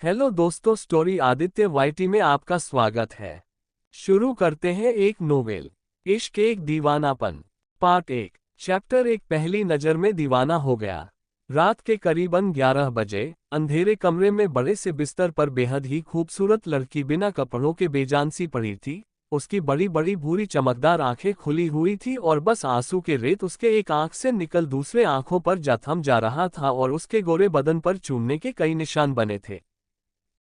Hello दोस्तों, story Aditya YT में आपका स्वागत है। शुरू करते हैं एक नोवेल, इश्क एक दीवानापन। पार्ट 1। चैप्टर 1। पहली नज़र में दीवाना हो गया। रात के करीबन 11 बजे अंधेरे कमरे में बड़े से बिस्तर पर बेहद ही खूबसूरत लड़की बिना कपड़ों के बेजान सी पड़ी थी। उसकी बड़ी बड़ी भूरी चमकदार आंखें खुली हुई थी और बस आंसू के रेत उसके एक आंख से निकल दूसरे आंखों पर जा थम जा रहा था और उसके गोरे बदन पर चूमने के कई निशान बने थे।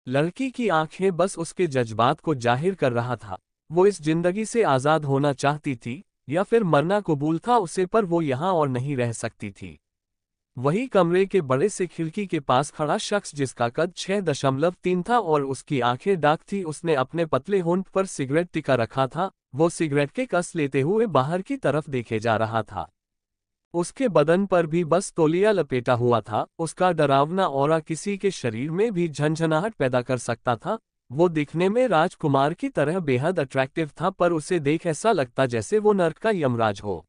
लड़की की आंखें बस उसके जज्बात को जाहिर कर रहा था। वो इस जिंदगी से आज़ाद होना चाहती थी या फिर मरना कबूल था उसे, पर वो यहाँ और नहीं रह सकती थी। वही कमरे के बड़े से खिड़की के पास खड़ा शख्स जिसका कद 6.3 था और उसकी आंखें डार्क थी, उसने अपने पतले होंठ पर सिगरेट टिका रखा था। वो सिगरेट के कस लेते हुए बाहर की तरफ देखे जा रहा था। उसके बदन पर भी बस तौलिया लपेटा हुआ था। उसका डरावना ऑरा किसी के शरीर में भी झंझनाहट पैदा कर सकता था। वो दिखने में राजकुमार की तरह बेहद अट्रैक्टिव था, पर उसे देख ऐसा लगता जैसे वो नर्क का यमराज हो।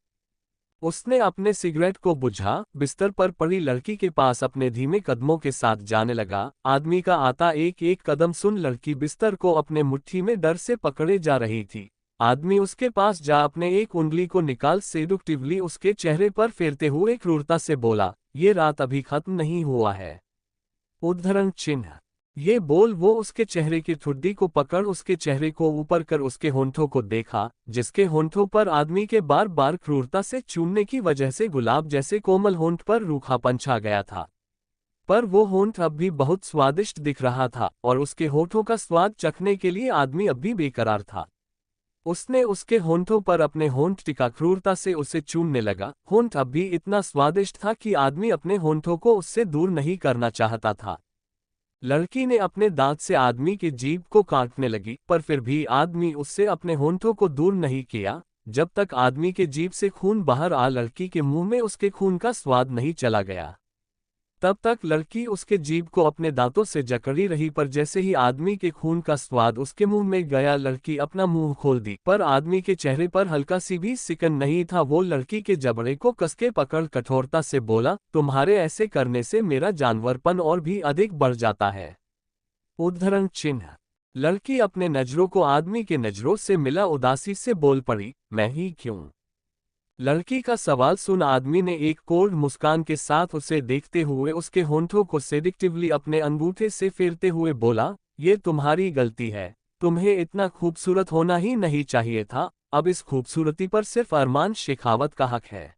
उसने अपने सिगरेट को बुझा, बिस्तर पर पड़ी लड़की के पास अपने धीमे कदमों के साथ जाने लगा। आदमी का आता एक एक कदम सुन लड़की बिस्तर को अपने मुट्ठी में डर से पकड़े जा रही थी। आदमी उसके पास जा अपने एक उंगली को निकाल सेडुक्टिवली उसके चेहरे पर फेरते हुए क्रूरता से बोला, ये रात अभी खत्म नहीं हुआ है। उद्धरण चिन्ह। ये बोल वो उसके चेहरे की ठुड्डी को पकड़ उसके चेहरे को ऊपर कर उसके होंठों को देखा, जिसके होंठों पर आदमी के बार बार क्रूरता से चूमने की वजह से गुलाब जैसे कोमल होंठ पर रूखापन छा गया था। पर वो होंठ अब भी बहुत स्वादिष्ट दिख रहा था और उसके होठों का स्वाद चखने के लिए आदमी अब भी बेकरार था। उसने उसके होंठों पर अपने होंठ टिका क्रूरता से उसे चूमने लगा। होंठ अब भी इतना स्वादिष्ट था कि आदमी अपने होंठों को उससे दूर नहीं करना चाहता था। लड़की ने अपने दांत से आदमी की जीभ को काटने लगी, पर फिर भी आदमी उससे अपने होंठों को दूर नहीं किया। जब तक आदमी के जीभ से खून बाहर आ लड़की के मुंह में उसके खून का स्वाद नहीं चला गया, तब तक लड़की उसके जीभ को अपने दांतों से जकड़ी रही। पर जैसे ही आदमी के खून का स्वाद उसके मुंह में गया, लड़की अपना मुंह खोल दी, पर आदमी के चेहरे पर हल्का सी भी सिकन नहीं था। वो लड़की के जबड़े को कसके पकड़ कठोरता से बोला, तुम्हारे ऐसे करने से मेरा जानवरपन और भी अधिक बढ़ जाता है। उद्धरण चिन्ह। लड़की अपने नजरों को आदमी के नजरों से मिला उदासी से बोल पड़ी, मैं ही क्यों? लड़की का सवाल सुन आदमी ने एक कोल्ड मुस्कान के साथ उसे देखते हुए उसके होंठों को सेडिक्टिवली अपने अंगूठे से फेरते हुए बोला, ये तुम्हारी गलती है। तुम्हें इतना खूबसूरत होना ही नहीं चाहिए था। अब इस खूबसूरती पर सिर्फ अरमान शेखावत का हक है।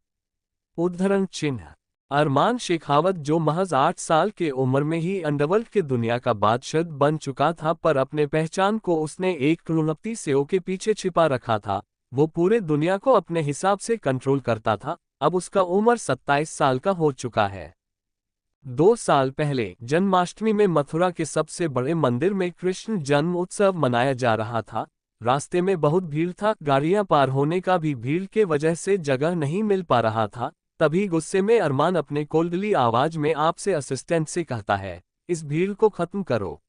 उद्धरण चिन्ह। अरमान शेखावत, जो महज 8 साल के उम्र में ही अंडरवर्ल्ड के दुनिया का बादशाह बन चुका था, पर अपने पहचान को उसने एक क्रूरती सेओ के पीछे छिपा रखा था। वो पूरे दुनिया को अपने हिसाब से कंट्रोल करता था। अब उसका उम्र 27 साल का हो चुका है। 2 साल पहले जन्माष्टमी में मथुरा के सबसे बड़े मंदिर में कृष्ण जन्म उत्सव मनाया जा रहा था। रास्ते में बहुत भीड़ था, गाड़ियां पार होने का भी भीड़ के वजह से जगह नहीं मिल पा रहा था। तभी गुस्से में अरमान अपने कोल्डली आवाज में आपसे असिस्टेंट से कहता है, इस भीड़ को खत्म करो।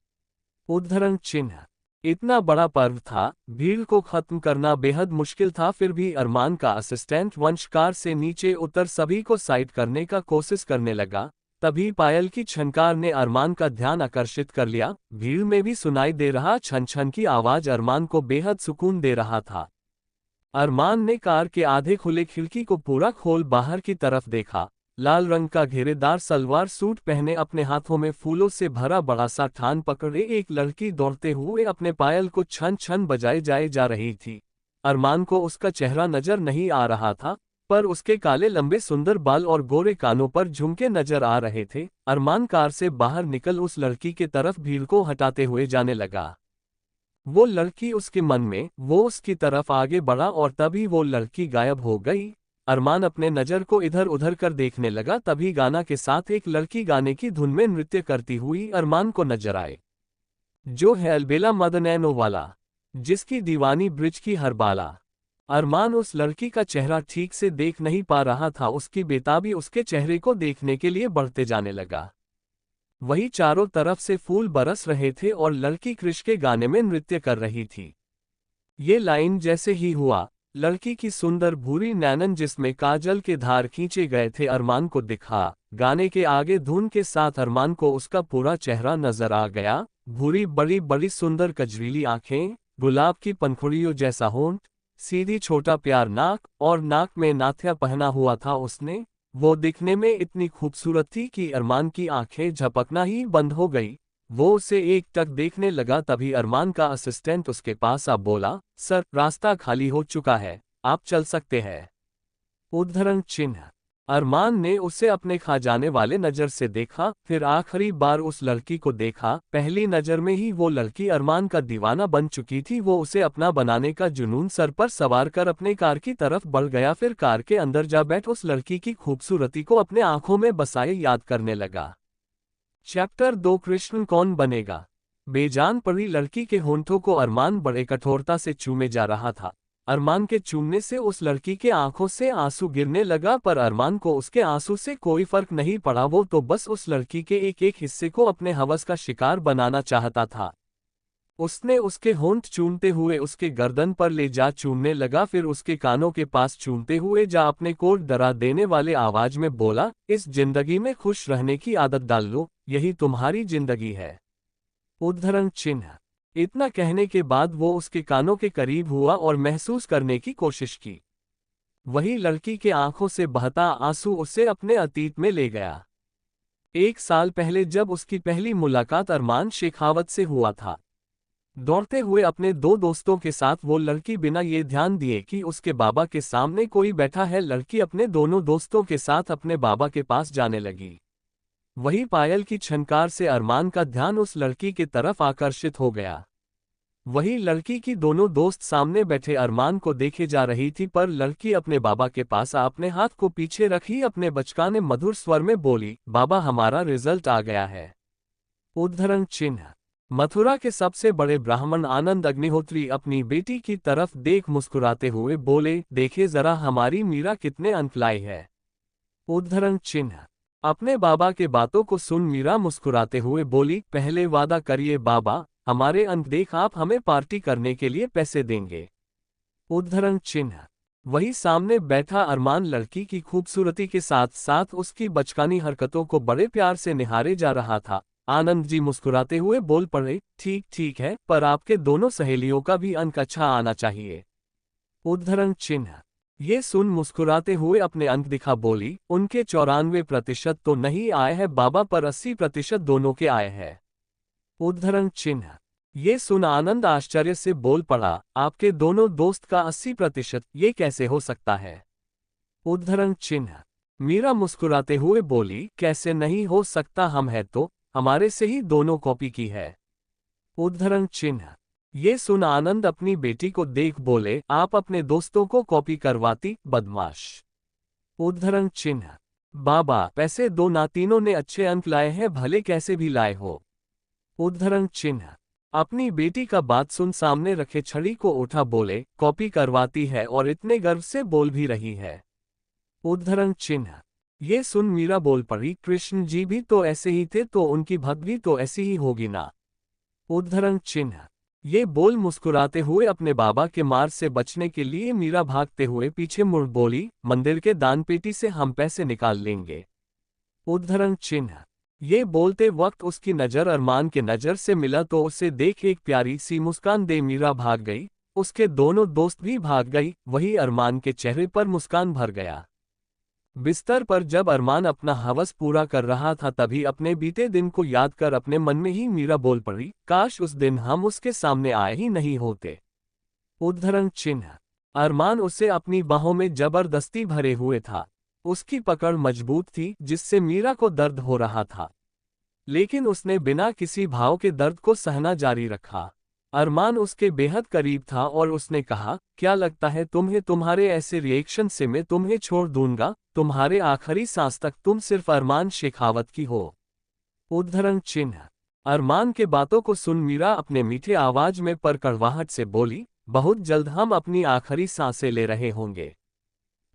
उद्धरण चिन्ह। इतना बड़ा पर्व था, भीड़ को खत्म करना बेहद मुश्किल था, फिर भी अरमान का असिस्टेंट वंशकार से नीचे उतर सभी को साइड करने का कोशिश करने लगा। तभी पायल की छनकार ने अरमान का ध्यान आकर्षित कर लिया। भीड़ में भी सुनाई दे रहा छन छन की आवाज अरमान को बेहद सुकून दे रहा था। अरमान ने कार के आधे खुले खिड़की को पूरा खोल बाहर की तरफ देखा। लाल रंग का घेरेदार सलवार सूट पहने, अपने हाथों में फूलों से भरा बड़ा सा थान पकड़े एक लड़की दौड़ते हुए अपने पायल को छन छन बजाए जाए जा रही थी। अरमान को उसका चेहरा नजर नहीं आ रहा था, पर उसके काले लंबे सुंदर बाल और गोरे कानों पर झुमके नजर आ रहे थे। अरमान कार से बाहर निकल उस लड़की के तरफ भीड़ को हटाते हुए जाने लगा। वो लड़की उसके मन में, वो उसकी तरफ आगे बढ़ा और तभी वो लड़की गायब हो गई। अरमान अपने नज़र को इधर उधर कर देखने लगा। तभी गाना के साथ एक लड़की गाने की धुन में नृत्य करती हुई अरमान को नजर आए, जो है अलबेला मदनैनो वाला, जिसकी दीवानी ब्रिज की हर बाला। अरमान उस लड़की का चेहरा ठीक से देख नहीं पा रहा था, उसकी बेताबी उसके चेहरे को देखने के लिए बढ़ते जाने लगा। वही चारों तरफ से फूल बरस रहे थे और लड़की कृष के गाने में नृत्य कर रही थी। ये लाइन जैसे ही हुआ, लड़की की सुंदर भूरी नैनन जिसमें काजल के धार खींचे गए थे अरमान को दिखा। गाने के आगे धुन के साथ अरमान को उसका पूरा चेहरा नजर आ गया। भूरी बड़ी बड़ी सुंदर कजरीली आंखें, गुलाब की पंखुड़ियों जैसा होंठ, सीधी छोटा प्यार नाक और नाक में नाथिया पहना हुआ था उसने। वो दिखने में इतनी खूबसूरत थी कि अरमान की आंखें झपकना ही बंद हो गई। वो उसे एक टक देखने लगा, तभी अरमान का असिस्टेंट उसके पास आ बोला, सर रास्ता खाली हो चुका है, आप चल सकते हैं। उद्धरण चिन्ह। अरमान ने उसे अपने खा जाने वाले नजर से देखा, फिर आखिरी बार उस लड़की को देखा। पहली नजर में ही वो लड़की अरमान का दीवाना बन चुकी थी। वो उसे अपना बनाने का जुनून सर पर सवार कर अपने कार की तरफ बढ़ गया, फिर कार के अंदर जा बैठ उस लड़की की खूबसूरती को अपने आंखों में बसाए याद करने लगा। चैप्टर 2 कृष्ण कौन बनेगा। बेजान पड़ी लड़की के होंठों को अरमान बड़े कठोरता से चूमे जा रहा था। अरमान के चूमने से उस लड़की के आंखों से आंसू गिरने लगा, पर अरमान को उसके आंसू से कोई फर्क नहीं पड़ा। वो तो बस उस लड़की के एक एक हिस्से को अपने हवस का शिकार बनाना चाहता था। उसने उसके होंठ चूमते हुए उसके गर्दन पर ले जा चूमने लगा, फिर उसके कानों के पास चूमते हुए जा अपने को डरा देने वाले आवाज में बोला, इस जिंदगी में खुश रहने की आदत डाल लो, यही तुम्हारी जिंदगी है। उद्धरण चिन्ह। इतना कहने के बाद वो उसके कानों के करीब हुआ और महसूस करने की कोशिश की। वही लड़की के आंखों से बहता आंसू उसे अपने अतीत में ले गया। 1 साल पहले जब उसकी पहली मुलाकात अरमान शेखावत से हुआ था। दौड़ते हुए अपने 2 दोस्तों के साथ वो लड़की बिना ये ध्यान दिए कि उसके बाबा के सामने कोई बैठा है, लड़की अपने दोनों दोस्तों के साथ अपने बाबा के पास जाने लगी। वही पायल की छनकार से अरमान का ध्यान उस लड़की की तरफ आकर्षित हो गया। वही लड़की की दोनों दोस्त सामने बैठे अरमान को देखे जा रही थी, पर लड़की अपने बाबा के पास अपने हाथ को पीछे रखी अपने बचकाने मधुर स्वर में बोली, बाबा हमारा रिजल्ट आ गया है। उद्धरण चिन्ह। मथुरा के सबसे बड़े ब्राह्मण आनंद अग्निहोत्री अपनी बेटी की तरफ देख मुस्कुराते हुए बोले, देखे जरा हमारी मीरा कितने अंक लाई है। उद्धरण चिन्ह। अपने बाबा के बातों को सुन मीरा मुस्कुराते हुए बोली, पहले वादा करिए बाबा, हमारे अंक देख आप हमें पार्टी करने के लिए पैसे देंगे। उद्धरण चिन्ह। वही सामने बैठा अरमान लड़की की खूबसूरती के साथ साथ उसकी बचकानी हरकतों को बड़े प्यार से निहारे जा रहा था। आनंद जी मुस्कुराते हुए बोल पड़े, ठीक ठीक है, पर आपके दोनों सहेलियों का भी अंक अच्छा आना चाहिए। उद्धरण चिन्ह। ये सुन मुस्कुराते हुए अपने अंक दिखा बोली, उनके 94% तो नहीं आए हैं बाबा, पर 80% दोनों के आए हैं। उद्धरण चिन्ह। ये सुन आनंद आश्चर्य से बोल पड़ा, आपके दोनों दोस्त का 80%, ये कैसे हो सकता है। उद्धरण चिन्ह। मीरा मुस्कुराते हुए बोली, कैसे नहीं हो सकता, हम है तो हमारे से ही दोनों कॉपी की है। उद्धरण चिन्ह। ये सुन आनंद अपनी बेटी को देख बोले, आप अपने दोस्तों को कॉपी करवाती, बदमाश। उद्धरण चिन्ह। बाबा पैसे दो ना, तीनों ने अच्छे अंक लाए हैं, भले कैसे भी लाए हो। उद्धरण चिन्ह। अपनी बेटी का बात सुन सामने रखे छड़ी को उठा बोले, कॉपी करवाती है और इतने गर्व से बोल भी रही है। उद्धरण चिन्ह। ये सुन मीरा बोल पड़ी, कृष्ण जी भी तो ऐसे ही थे, तो उनकी भक्त भी तो ऐसी ही होगी ना। उद्धरण चिन्ह। ये बोल मुस्कुराते हुए अपने बाबा के मार से बचने के लिए मीरा भागते हुए पीछे मुड़ बोली, मंदिर के दान पेटी से हम पैसे निकाल लेंगे। उद्धरण चिन्ह। ये बोलते वक्त उसकी नजर अरमान के नजर से मिला, तो उसे देख एक प्यारी सी मुस्कान दे मीरा भाग गई। उसके दोनों दोस्त भी भाग गई। वही अरमान के चेहरे पर मुस्कान भर गया। बिस्तर पर जब अरमान अपना हवस पूरा कर रहा था, तभी अपने बीते दिन को याद कर अपने मन में ही मीरा बोल पड़ी, काश उस दिन हम उसके सामने आए ही नहीं होते। उद्धरण चिन्ह। अरमान उसे अपनी बाहों में जबरदस्ती भरे हुए था। उसकी पकड़ मजबूत थी, जिससे मीरा को दर्द हो रहा था, लेकिन उसने बिना किसी भाव के दर्द को सहना जारी रखा। अरमान उसके बेहद करीब था और उसने कहा, क्या लगता है तुम्हें तुम्हारे ऐसे रिएक्शन से मैं तुम्हें छोड़ दूंगा, तुम्हारे आखिरी सांस तक तुम सिर्फ अरमान शेखावत की हो। उद्धरण चिन्ह। अरमान के बातों को सुन मीरा अपने मीठे आवाज में पर कड़वाहट से बोली, बहुत जल्द हम अपनी आखिरी सांसें ले रहे होंगे।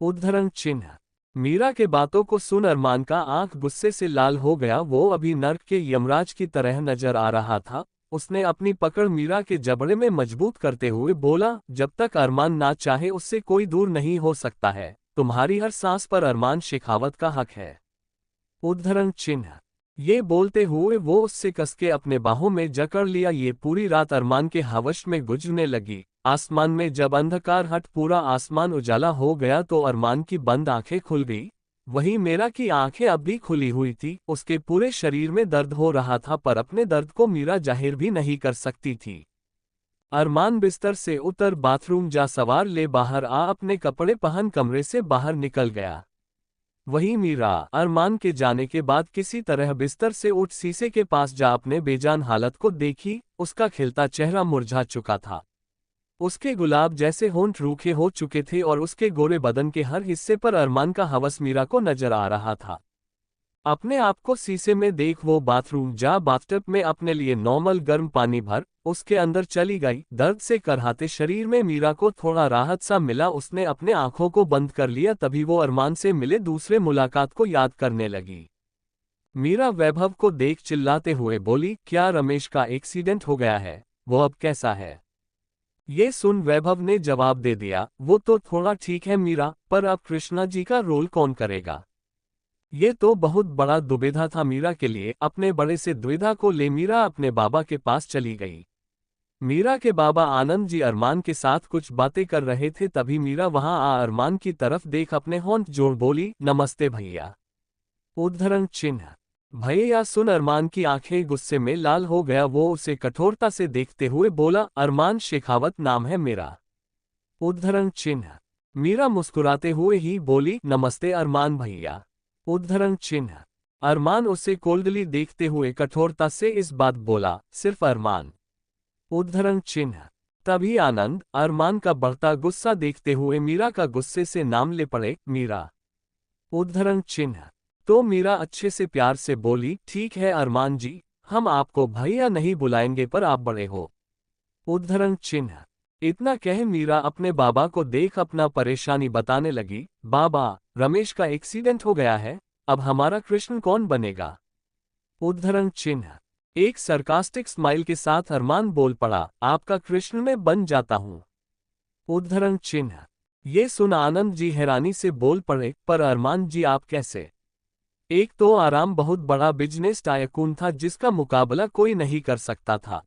उद्धरण चिन्ह। मीरा के बातों को सुन अरमान का आंख गुस्से से लाल हो गया। वो अभी नर्क के यमराज की तरह नजर आ रहा था। उसने अपनी पकड़ मीरा के जबड़े में मजबूत करते हुए बोला, जब तक अरमान ना चाहे उससे कोई दूर नहीं हो सकता है। तुम्हारी हर सांस पर अरमान शेखावत का हक है। उद्धरण चिन्ह। ये बोलते हुए वो उससे कसके अपने बाहों में जकड़ लिया। ये पूरी रात अरमान के हवश में गुजरने लगी। आसमान में जब अंधकार हट पूरा आसमान उजाला हो गया तो अरमान की बंद आंखें खुल गई। वहीं मीरा की आंखें अब भी खुली हुई थी। उसके पूरे शरीर में दर्द हो रहा था पर अपने दर्द को मीरा जाहिर भी नहीं कर सकती थी। अरमान बिस्तर से उतर बाथरूम जा सवार ले बाहर आ अपने कपड़े पहन कमरे से बाहर निकल गया। वहीं मीरा अरमान के जाने के बाद किसी तरह बिस्तर से उठ शीशे के पास जा अपने बेजान हालत को देखी। उसका खिलता चेहरा मुरझा चुका था। उसके गुलाब जैसे होंठ रूखे हो चुके थे और उसके गोरे बदन के हर हिस्से पर अरमान का हवस मीरा को नजर आ रहा था। अपने आप को शीशे में देख वो बाथरूम जा बाथटब में अपने लिए नॉर्मल गर्म पानी भर उसके अंदर चली गई। दर्द से करहाते शरीर में मीरा को थोड़ा राहत सा मिला। उसने अपने आंखों को बंद कर लिया। तभी वो अरमान से मिले दूसरे मुलाकात को याद करने लगी। मीरा वैभव को देख चिल्लाते हुए बोली, क्या रमेश का एक्सीडेंट हो गया है? वो अब कैसा है? ये सुन वैभव ने जवाब दे दिया, वो तो थोड़ा ठीक है मीरा, पर अब कृष्णा जी का रोल कौन करेगा? ये तो बहुत बड़ा दुविधा था मीरा के लिए। अपने बड़े से दुविधा को ले मीरा अपने बाबा के पास चली गई। मीरा के बाबा आनंद जी अरमान के साथ कुछ बातें कर रहे थे। तभी मीरा वहां आ अरमान की तरफ देख अपने होंठ जोड़ बोली, नमस्ते भैया। उद्धरण चिन्ह। भैया सुन अरमान की आंखें गुस्से में लाल हो गया। वो उसे कठोरता से देखते हुए बोला, अरमान शेखावत नाम है मेरा। उद्धरण चिन्ह। मीरा मुस्कुराते हुए ही बोली, नमस्ते अरमान भैया। उद्धरण चिन्ह। अरमान उसे कोल्डली देखते हुए कठोरता से इस बात बोला, सिर्फ अरमान। उद्धरण चिन्ह। तभी आनंद अरमान का बढ़ता गुस्सा देखते हुए मीरा का गुस्से से नाम ले पड़े, मीरा। उद्धरण चिन्ह। तो मीरा अच्छे से प्यार से बोली, ठीक है अरमान जी, हम आपको भैया नहीं बुलाएंगे पर आप बड़े हो। उद्धरण चिन्ह। इतना कह मीरा अपने बाबा को देख अपना परेशानी बताने लगी, बाबा रमेश का एक्सीडेंट हो गया है, अब हमारा कृष्ण कौन बनेगा? उद्धरण चिन्ह। एक सरकास्टिक स्माइल के साथ अरमान बोल पड़ा, आपका कृष्ण मैं बन जाता हूं। उद्धरण चिन्ह। ये सुन आनंद जी हैरानी से बोल पड़े, पर अरमान जी आप कैसे? एक तो आराम बहुत बड़ा बिजनेस टायकून था जिसका मुकाबला कोई नहीं कर सकता था।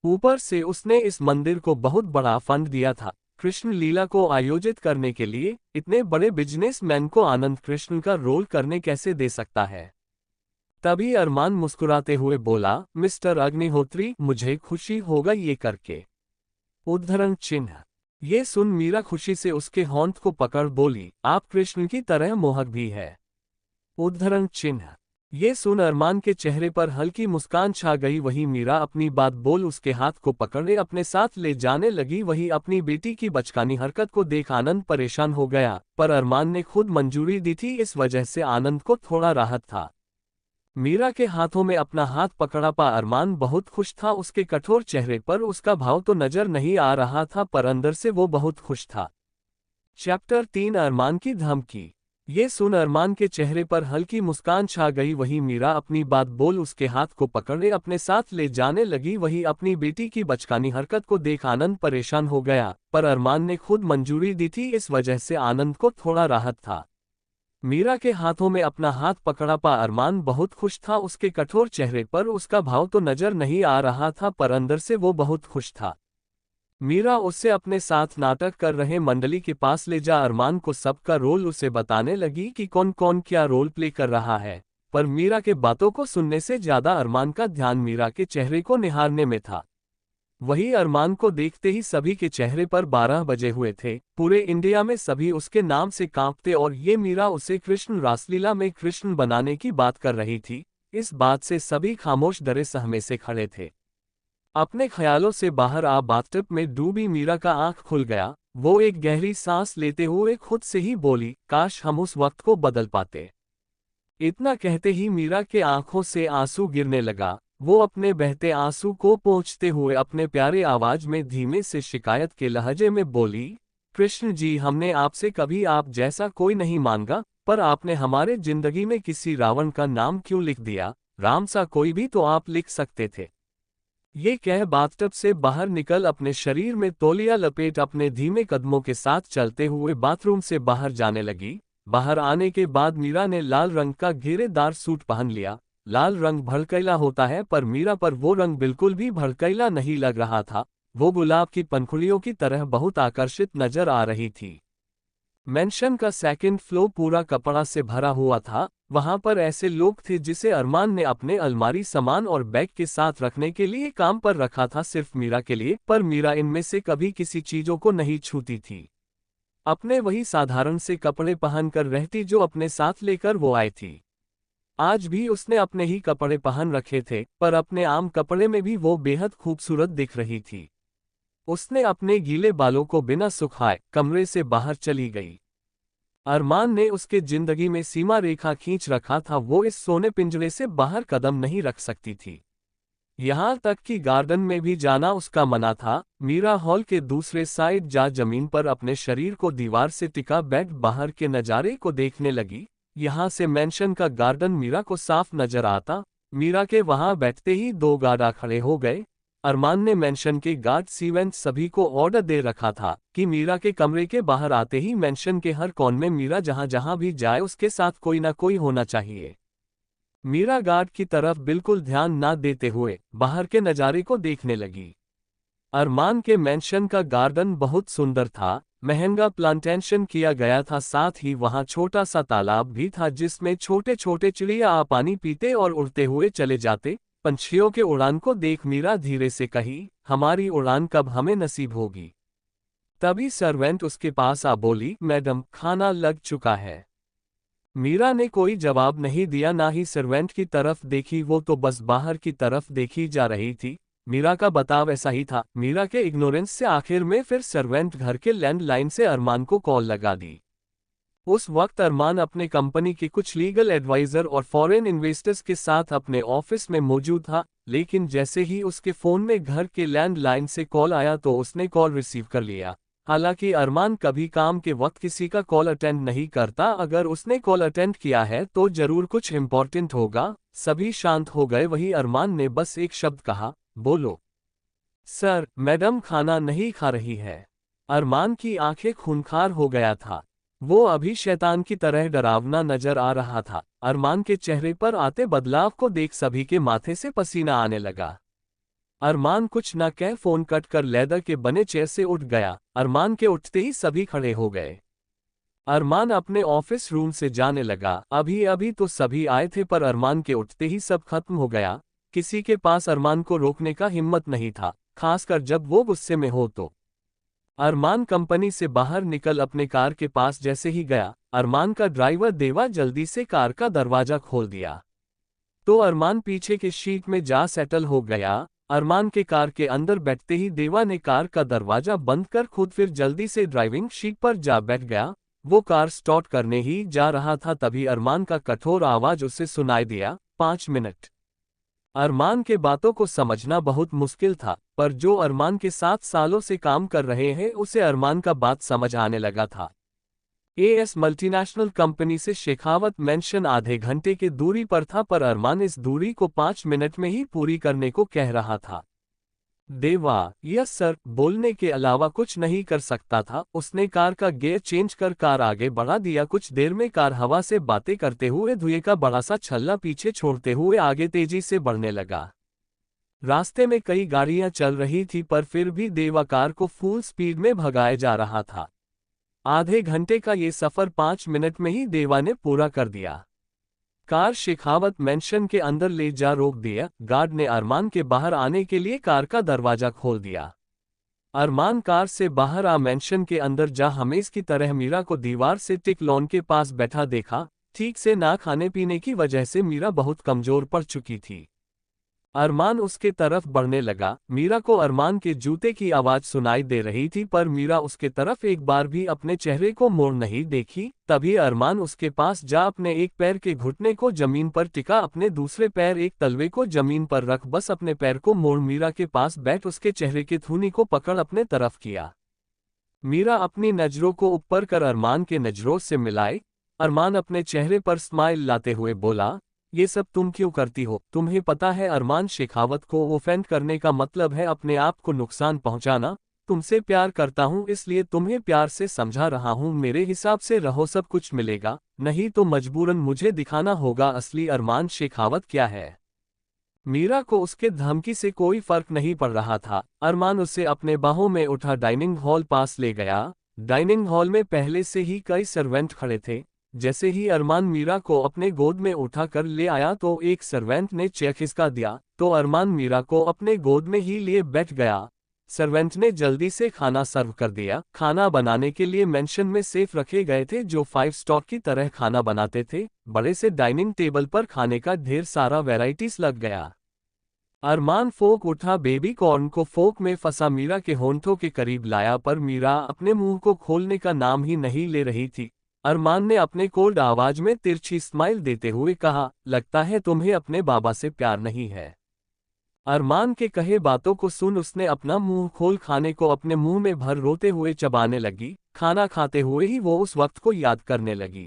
ऊपर से उसने इस मंदिर को बहुत बड़ा फंड दिया था कृष्ण लीला को आयोजित करने के लिए। इतने बड़े बिजनेसमैन को आनंद कृष्ण का रोल करने कैसे दे सकता है? तभी अरमान मुस्कुराते हुए बोला, मिस्टर अग्निहोत्री मुझे खुशी होगा ये करके। उद्धरण चिन्ह। ये सुन मीरा खुशी से उसके होंठ को पकड़ बोली, आप कृष्ण की तरह मोहक भी है। उद्धरण चिन्ह। ये सुन अरमान के चेहरे पर हल्की मुस्कान छा गई। वही मीरा अपनी बात बोल उसके हाथ को पकड़े अपने साथ ले जाने लगी। वही अपनी बेटी की बचकानी हरकत को देख आनंद परेशान हो गया, पर अरमान ने खुद मंजूरी दी थी, इस वजह से आनंद को थोड़ा राहत था। मीरा के हाथों में अपना हाथ पकड़ा पा अरमान बहुत खुश था। उसके कठोर चेहरे पर उसका भाव तो नजर नहीं आ रहा था, पर अंदर से वो बहुत खुश था। चैप्टर 3 अरमान की धमकी। ये सुन अरमान के चेहरे पर हल्की मुस्कान छा गई। वही मीरा अपनी बात बोल उसके हाथ को पकड़े अपने साथ ले जाने लगी। वही अपनी बेटी की बचकानी हरकत को देख आनंद परेशान हो गया, पर अरमान ने खुद मंजूरी दी थी, इस वजह से आनंद को थोड़ा राहत था। मीरा के हाथों में अपना हाथ पकड़ा पा अरमान बहुत खुश था। उसके कठोर चेहरे पर उसका भाव तो नजर नहीं आ रहा था, पर अंदर से वो बहुत खुश था। मीरा उससे अपने साथ नाटक कर रहे मंडली के पास ले जा अरमान को सबका रोल उसे बताने लगी कि कौन कौन क्या रोल प्ले कर रहा है। पर मीरा के बातों को सुनने से ज्यादा अरमान का ध्यान मीरा के चेहरे को निहारने में था। वही अरमान को देखते ही सभी के चेहरे पर 12 बजे हुए थे। पूरे इंडिया में सभी उसके नाम से कांपते और ये मीरा उसे कृष्ण रासलीला में कृष्ण बनाने की बात कर रही थी। इस बात से सभी खामोश डरे सहमे से खड़े थे। अपने ख्यालों से बाहर आ बाथटब में डूबी मीरा का आंख खुल गया। वो एक गहरी सांस लेते हुए खुद से ही बोली, काश हम उस वक्त को बदल पाते। इतना कहते ही मीरा के आंखों से आंसू गिरने लगा। वो अपने बहते आंसू को पोंछते हुए अपने प्यारे आवाज में धीमे से शिकायत के लहजे में बोली, कृष्ण जी हमने आपसे कभी आप जैसा कोई नहीं मांगा, पर आपने हमारे जिंदगी में किसी रावण का नाम क्यों लिख दिया? राम सा कोई भी तो आप लिख सकते थे। ये कह बाथटब से बाहर निकल अपने शरीर में तौलिया लपेट अपने धीमे कदमों के साथ चलते हुए बाथरूम से बाहर जाने लगी। बाहर आने के बाद मीरा ने लाल रंग का घेरेदार सूट पहन लिया। लाल रंग भड़कैला होता है पर मीरा पर वो रंग बिल्कुल भी भड़कैला नहीं लग रहा था। वो गुलाब की पंखुड़ियों की तरह बहुत आकर्षित नजर आ रही थी। मेंशन का सेकंड फ्लोर पूरा कपड़ा से भरा हुआ था। वहां पर ऐसे लोग थे जिसे अरमान ने अपने अलमारी सामान और बैग के साथ रखने के लिए काम पर रखा था, सिर्फ मीरा के लिए। पर मीरा इनमें से कभी किसी चीजों को नहीं छूती थी। अपने वही साधारण से कपड़े पहनकर रहती जो अपने साथ लेकर वो आई थी। आज भी उसने अपने ही कपड़े पहन रखे थे, पर अपने आम कपड़े में भी वो बेहद खूबसूरत दिख रही थी। उसने अपने गीले बालों को बिना सुखाए कमरे से बाहर चली गई। अरमान ने उसके जिंदगी में सीमा रेखा खींच रखा था। वो इस सोने पिंजरे से बाहर कदम नहीं रख सकती थी। यहाँ तक कि गार्डन में भी जाना उसका मना था। मीरा हॉल के दूसरे साइड जा जमीन पर अपने शरीर को दीवार से टिका बैठ बाहर के नज़ारे को देखने लगी। यहाँ से मेंशन का गार्डन मीरा को साफ नजर आता। मीरा के वहां बैठते ही दो गार्ड खड़े हो गए। अरमान ने मेंशन के गार्ड सीवेंट सभी को ऑर्डर दे रखा था कि मीरा के कमरे के बाहर आते ही मेंशन के हर कोन में मीरा जहां जहां भी जाए उसके साथ कोई ना कोई होना चाहिए। मीरा गार्ड की तरफ बिल्कुल ध्यान ना देते हुए बाहर के नज़ारे को देखने लगी। अरमान के मेंशन का गार्डन बहुत सुंदर था। महंगा प्लांटेशन किया गया था, साथ ही वहां छोटा सा तालाब भी था जिसमें छोटे छोटे चिड़िया आ पानी पीते और उड़ते हुए चले जाते। पंछियों के उड़ान को देख मीरा धीरे से कही, हमारी उड़ान कब हमें नसीब होगी। तभी सर्वेंट उसके पास आ बोली, मैडम खाना लग चुका है। मीरा ने कोई जवाब नहीं दिया, ना ही सर्वेंट की तरफ देखी। वो तो बस बाहर की तरफ देखी जा रही थी। मीरा का बताव ऐसा ही था। मीरा के इग्नोरेंस से आखिर में फिर सर्वेंट घर के लैंडलाइन से अरमान को कॉल लगा दी। उस वक्त अरमान अपने कंपनी के कुछ लीगल एडवाइजर और फॉरेन इन्वेस्टर्स के साथ अपने ऑफिस में मौजूद था, लेकिन जैसे ही उसके फोन में घर के लैंडलाइन से कॉल आया तो उसने कॉल रिसीव कर लिया। हालांकि अरमान कभी काम के वक्त किसी का कॉल अटेंड नहीं करता। अगर उसने कॉल अटेंड किया है तो जरूर कुछ इम्पोर्टेंट होगा। सभी शांत हो गए। वही अरमान ने बस एक शब्द कहा, बोलो। सर, मैडम खाना नहीं खा रही है। अरमान की आंखें खूंखार हो गया था। वो अभी शैतान की तरह डरावना नजर आ रहा था। अरमान के चेहरे पर आते बदलाव को देख सभी के माथे से पसीना आने लगा। अरमान कुछ न कह फोन कट कर लेदर के बने चेयर से उठ गया। अरमान के उठते ही सभी खड़े हो गए। अरमान अपने ऑफिस रूम से जाने लगा। अभी अभी तो सभी आए थे पर अरमान के उठते ही सब खत्म हो गया। किसी के पास अरमान को रोकने का हिम्मत नहीं था, खासकर जब वो गुस्से में हो तो। अरमान कंपनी से बाहर निकल अपने कार के पास जैसे ही गया, अरमान का ड्राइवर देवा जल्दी से कार का दरवाजा खोल दिया तो अरमान पीछे के सीट में जा सेटल हो गया। अरमान के कार के अंदर बैठते ही देवा ने कार का दरवाजा बंद कर खुद फिर जल्दी से ड्राइविंग सीट पर जा बैठ गया। वो कार स्टार्ट करने ही जा रहा था तभी अरमान का कठोर आवाज उसे सुनाई दिया, 5 मिनट। अरमान के बातों को समझना बहुत मुश्किल था, पर जो अरमान के साथ सालों से काम कर रहे हैं उसे अरमान का बात समझ आने लगा था। एएस मल्टीनेशनल कंपनी से शेखावत मेंशन आधे घंटे की दूरी पर था, पर अरमान इस दूरी को 5 मिनट में ही पूरी करने को कह रहा था। देवा यस सर बोलने के अलावा कुछ नहीं कर सकता था। उसने कार का गियर चेंज कर कार आगे बढ़ा दिया। कुछ देर में कार हवा से बातें करते हुए धुएं का बड़ा सा छल्ला पीछे छोड़ते हुए आगे तेजी से बढ़ने लगा। रास्ते में कई गाड़ियां चल रही थी पर फिर भी देवा कार को फुल स्पीड में भगाए जा रहा था। आधे घंटे का ये सफर 5 मिनट में ही देवा ने पूरा कर दिया। कार शेखावत मेंशन के अंदर ले जा रोक दिया। गार्ड ने अरमान के बाहर आने के लिए कार का दरवाजा खोल दिया। अरमान कार से बाहर आ मेंशन के अंदर जा हमेश की तरह मीरा को दीवार से टिक लॉन के पास बैठा देखा। ठीक से ना खाने पीने की वजह से मीरा बहुत कमजोर पड़ चुकी थी। अरमान उसके तरफ बढ़ने लगा। मीरा को अरमान के जूते की आवाज सुनाई दे रही थी पर मीरा उसके तरफ एक बार भी अपने चेहरे को मोड़ नहीं देखी। तभी अरमान उसके पास जा अपने एक पैर के घुटने को जमीन पर टिका, अपने दूसरे पैर एक तलवे को जमीन पर रख बस अपने पैर को मोड़ मीरा के पास बैठ उसके चेहरे के थूनी को पकड़ अपने तरफ किया। मीरा अपनी नजरों को ऊपर कर अरमान के नजरों से मिलाए। अरमान अपने चेहरे पर स्माइल लाते हुए बोला, ये सब तुम क्यों करती हो? तुम्हें पता है अरमान शेखावत को ऑफेंड करने का मतलब है अपने आप को नुकसान पहुंचाना। तुमसे प्यार करता हूँ इसलिए तुम्हें प्यार से समझा रहा हूँ, मेरे हिसाब से रहो सब कुछ मिलेगा, नहीं तो मजबूरन मुझे दिखाना होगा असली अरमान शेखावत क्या है। मीरा को उसके धमकी से कोई फर्क नहीं पड़ रहा था। अरमान उसे अपने बाहों में उठा डाइनिंग हॉल पास ले गया। डाइनिंग हॉल में पहले से ही कई सर्वेंट खड़े थे। जैसे ही अरमान मीरा को अपने गोद में उठा कर ले आया तो एक सर्वेंट ने चेयर खिसका दिया तो अरमान मीरा को अपने गोद में ही लिए बैठ गया। सर्वेंट ने जल्दी से खाना सर्व कर दिया। खाना बनाने के लिए मेंशन में सेफ रखे गए थे जो 5 स्टार की तरह खाना बनाते थे। बड़े से डाइनिंग टेबल पर खाने का ढेर सारा वैराइटीज लग गया। अरमान फोक उठा, बेबी कॉर्न को फोक में फंसा मीरा के होंठों के करीब लाया पर मीरा अपने मुंह को खोलने का नाम ही नहीं ले रही थी। अरमान ने अपने कोल्ड आवाज में तिरछी स्माइल देते हुए कहा, लगता है तुम्हें अपने बाबा से प्यार नहीं है। अरमान के कहे बातों को सुन उसने अपना मुंह खोल खाने को अपने मुंह में भर रोते हुए चबाने लगी। खाना खाते हुए ही वो उस वक्त को याद करने लगी।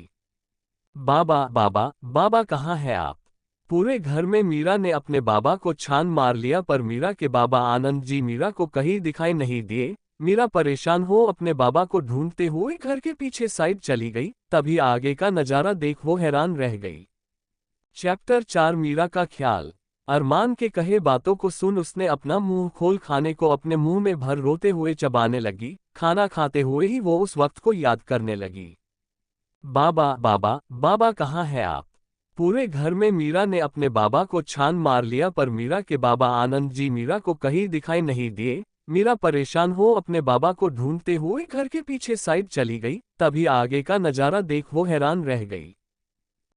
बाबा बाबा बाबा कहाँ है आप? पूरे घर में मीरा ने अपने बाबा को छान मार लिया पर मीरा के बाबा आनंद जी मीरा को कहीं दिखाई नहीं दिए। मीरा परेशान हो अपने बाबा को ढूंढते हुए घर के पीछे साइड चली गई। तभी आगे का नजारा देख वो हैरान रह गई। चैप्टर 4 मीरा का ख्याल। अरमान के कहे बातों को सुन उसने अपना मुंह खोल खाने को अपने मुंह में भर रोते हुए चबाने लगी। खाना खाते हुए ही वो उस वक्त को याद करने लगी। बाबा बाबा बाबा कहाँ है आप? पूरे घर में मीरा ने अपने बाबा को छान मार लिया पर मीरा के बाबा आनंद जी मीरा को कहीं दिखाई नहीं दिए। मीरा परेशान हो अपने बाबा को ढूंढते हुए घर के पीछे साइड चली गई। तभी आगे का नजारा देख वो हैरान रह गई।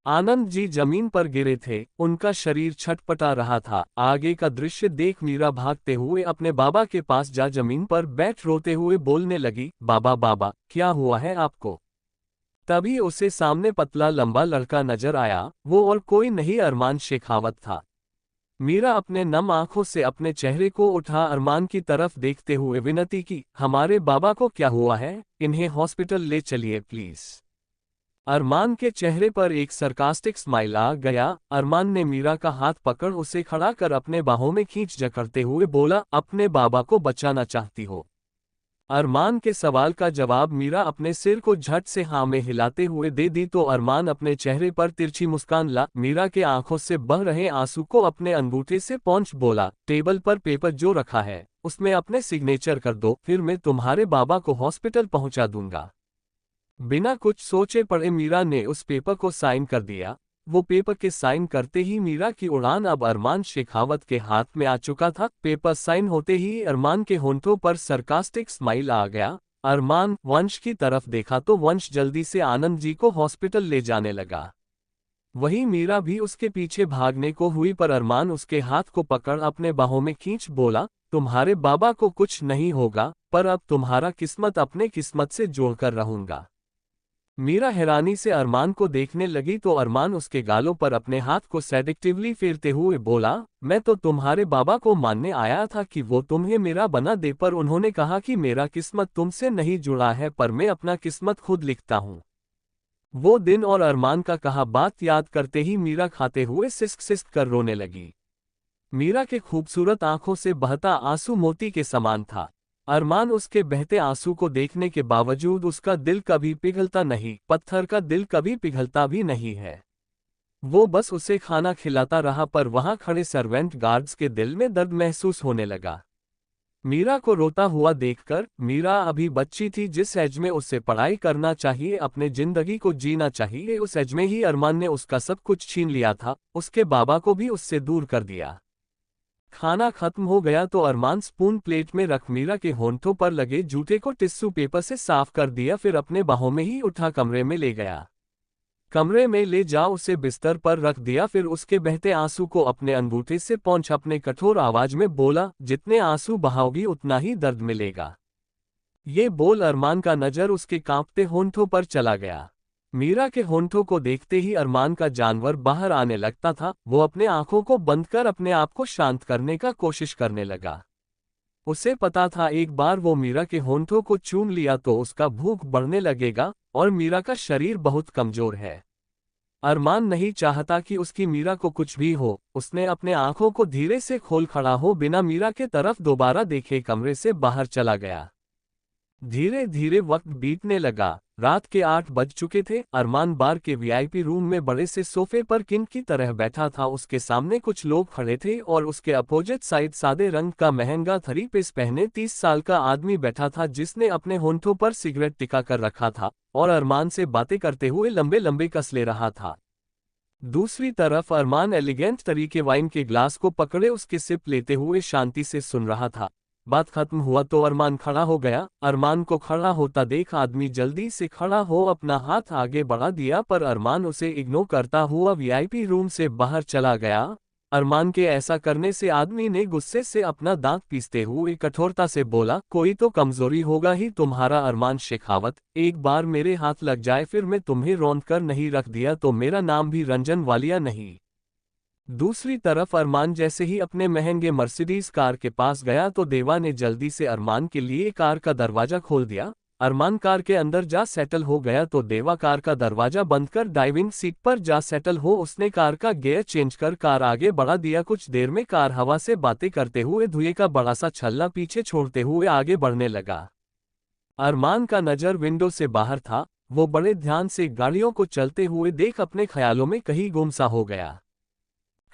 आनंद जी जमीन पर गिरे थे, उनका शरीर छटपटा रहा था। आगे का दृश्य देख मीरा भागते हुए अपने बाबा के पास जा जमीन पर बैठ रोते हुए बोलने लगी, बाबा बाबा क्या हुआ है आपको? तभी उसे सामने पतला लंबा लड़का नजर आया। वो और कोई नहीं अरमान शेखावत था। मीरा अपने नम आंखों से अपने चेहरे को उठा अरमान की तरफ देखते हुए विनती की, हमारे बाबा को क्या हुआ है? इन्हें हॉस्पिटल ले चलिए प्लीज। अरमान के चेहरे पर एक सरकास्टिक स्माइल आ गया। अरमान ने मीरा का हाथ पकड़ उसे खड़ा कर अपने बाहों में खींच जकड़ते हुए बोला, अपने बाबा को बचाना चाहती हो? अरमान के सवाल का जवाब मीरा अपने सिर को झट से हाँ में हिलाते हुए दे दी तो अरमान अपने चेहरे पर तिरछी मुस्कान ला मीरा के आंखों से बह रहे आंसू को अपने अंगूठे से पोंछ बोला, टेबल पर पेपर जो रखा है उसमें अपने सिग्नेचर कर दो, फिर मैं तुम्हारे बाबा को हॉस्पिटल पहुंचा दूंगा। बिना कुछ सोचे पड़े मीरा ने उस पेपर को साइन कर दिया। वो पेपर के साइन करते ही मीरा की उड़ान अब अरमान शेखावत के हाथ में आ चुका था। पेपर साइन होते ही अरमान के होंठों पर सरकास्टिक स्माइल आ गया। अरमान वंश की तरफ देखा तो वंश जल्दी से आनंद जी को हॉस्पिटल ले जाने लगा। वहीं मीरा भी उसके पीछे भागने को हुई पर अरमान उसके हाथ को पकड़ अपने बाहों में खींच बोला, तुम्हारे बाबा को कुछ नहीं होगा, पर अब तुम्हारा किस्मत अपने किस्मत से जोड़कर रहूंगा। मीरा हैरानी से अरमान को देखने लगी तो अरमान उसके गालों पर अपने हाथ को सेडिक्टिवली फेरते हुए बोला, मैं तो तुम्हारे बाबा को मानने आया था कि वो तुम्हें मेरा बना दे, पर उन्होंने कहा कि मेरा किस्मत तुमसे नहीं जुड़ा है, पर मैं अपना किस्मत खुद लिखता हूँ। वो दिन और अरमान का कहा बात याद करते ही मीरा खाते हुए सिसक सिसक कर रोने लगी। मीरा के खूबसूरत आंखों से बहता आंसू मोती के समान था। अरमान उसके बहते आंसू को देखने के बावजूद उसका दिल कभी पिघलता नहीं, पत्थर का दिल कभी पिघलता भी नहीं है। वो बस उसे खाना खिलाता रहा पर वहां खड़े सर्वेंट गार्ड्स के दिल में दर्द महसूस होने लगा। मीरा को रोता हुआ देखकर, मीरा अभी बच्ची थी जिस एज में उसे पढ़ाई करना चाहिए, अपने जिंदगी को जीना चाहिए, उस एज में ही अरमान ने उसका सब कुछ छीन लिया था, उसके बाबा को भी उससे दूर कर दिया। खाना खत्म हो गया तो अरमान स्पून प्लेट में रख मीरा के होंठों पर लगे जूते को टिश्यू पेपर से साफ कर दिया, फिर अपने बाहों में ही उठा कमरे में ले गया। कमरे में ले जा उसे बिस्तर पर रख दिया, फिर उसके बहते आंसू को अपने अंगूठे से पोंछ अपने कठोर आवाज में बोला, जितने आंसू बहाओगी उतना ही दर्द मिलेगा। ये बोल अरमान का नजर उसके कांपते होंठों पर चला गया। मीरा के होंठों को देखते ही अरमान का जानवर बाहर आने लगता था। वो अपने आंखों को बंद कर अपने आप को शांत करने का कोशिश करने लगा। उसे पता था एक बार वो मीरा के होंठों को चूम लिया तो उसका भूख बढ़ने लगेगा, और मीरा का शरीर बहुत कमजोर है। अरमान नहीं चाहता कि उसकी मीरा को कुछ भी हो। उसने अपने आंखों को धीरे से खोल खड़ा हो बिना मीरा के तरफ दोबारा देखे कमरे से बाहर चला गया। धीरे धीरे वक्त बीतने लगा। रात के 8 बज चुके थे। अरमान बार के वीआईपी रूम में बड़े से सोफे पर किंग की तरह बैठा था। उसके सामने कुछ लोग खड़े थे और उसके अपोजिट साइड सादे रंग का महंगा 3 पीस पहने 30 साल का आदमी बैठा था, जिसने अपने होंठों पर सिगरेट टिका कर रखा था और अरमान से बातें करते हुए लंबे लंबे कस ले रहा था। दूसरी तरफ अरमान एलिगेंट तरीके वाइन के ग्लास को पकड़े उसके सिप लेते हुए शांति से सुन रहा था। बात खत्म हुआ तो अरमान खड़ा हो गया। अरमान को खड़ा होता देख आदमी जल्दी से खड़ा हो अपना हाथ आगे बढ़ा दिया, पर अरमान उसे इग्नोर करता हुआ वीआईपी रूम से बाहर चला गया। अरमान के ऐसा करने से आदमी ने गुस्से से अपना दांत पीसते हुए कठोरता से बोला, कोई तो कमजोरी होगा ही तुम्हारा अरमान शेखावत। एक बार मेरे हाथ लग जाए फिर मैं तुम्हें रौंद कर नहीं रख दिया तो मेरा नाम भी रंजन वालिया नहीं। दूसरी तरफ अरमान जैसे ही अपने महंगे मर्सिडीज कार के पास गया तो देवा ने जल्दी से अरमान के लिए कार का दरवाजा खोल दिया। अरमान कार के अंदर जा सेटल हो गया तो देवा कार का दरवाजा बंद कर ड्राइविंग सीट पर जा सेटल हो। उसने कार का गियर चेंज कर कार आगे बढ़ा दिया। कुछ देर में कार हवा से बातें करते हुए धुएं का बड़ा सा छल्ला पीछे छोड़ते हुए आगे बढ़ने लगा। अरमान का नजर विंडो से बाहर था। वो बड़े ध्यान से गाड़ियों को चलते हुए देख अपने ख्यालों में कहीं गुम सा हो गया।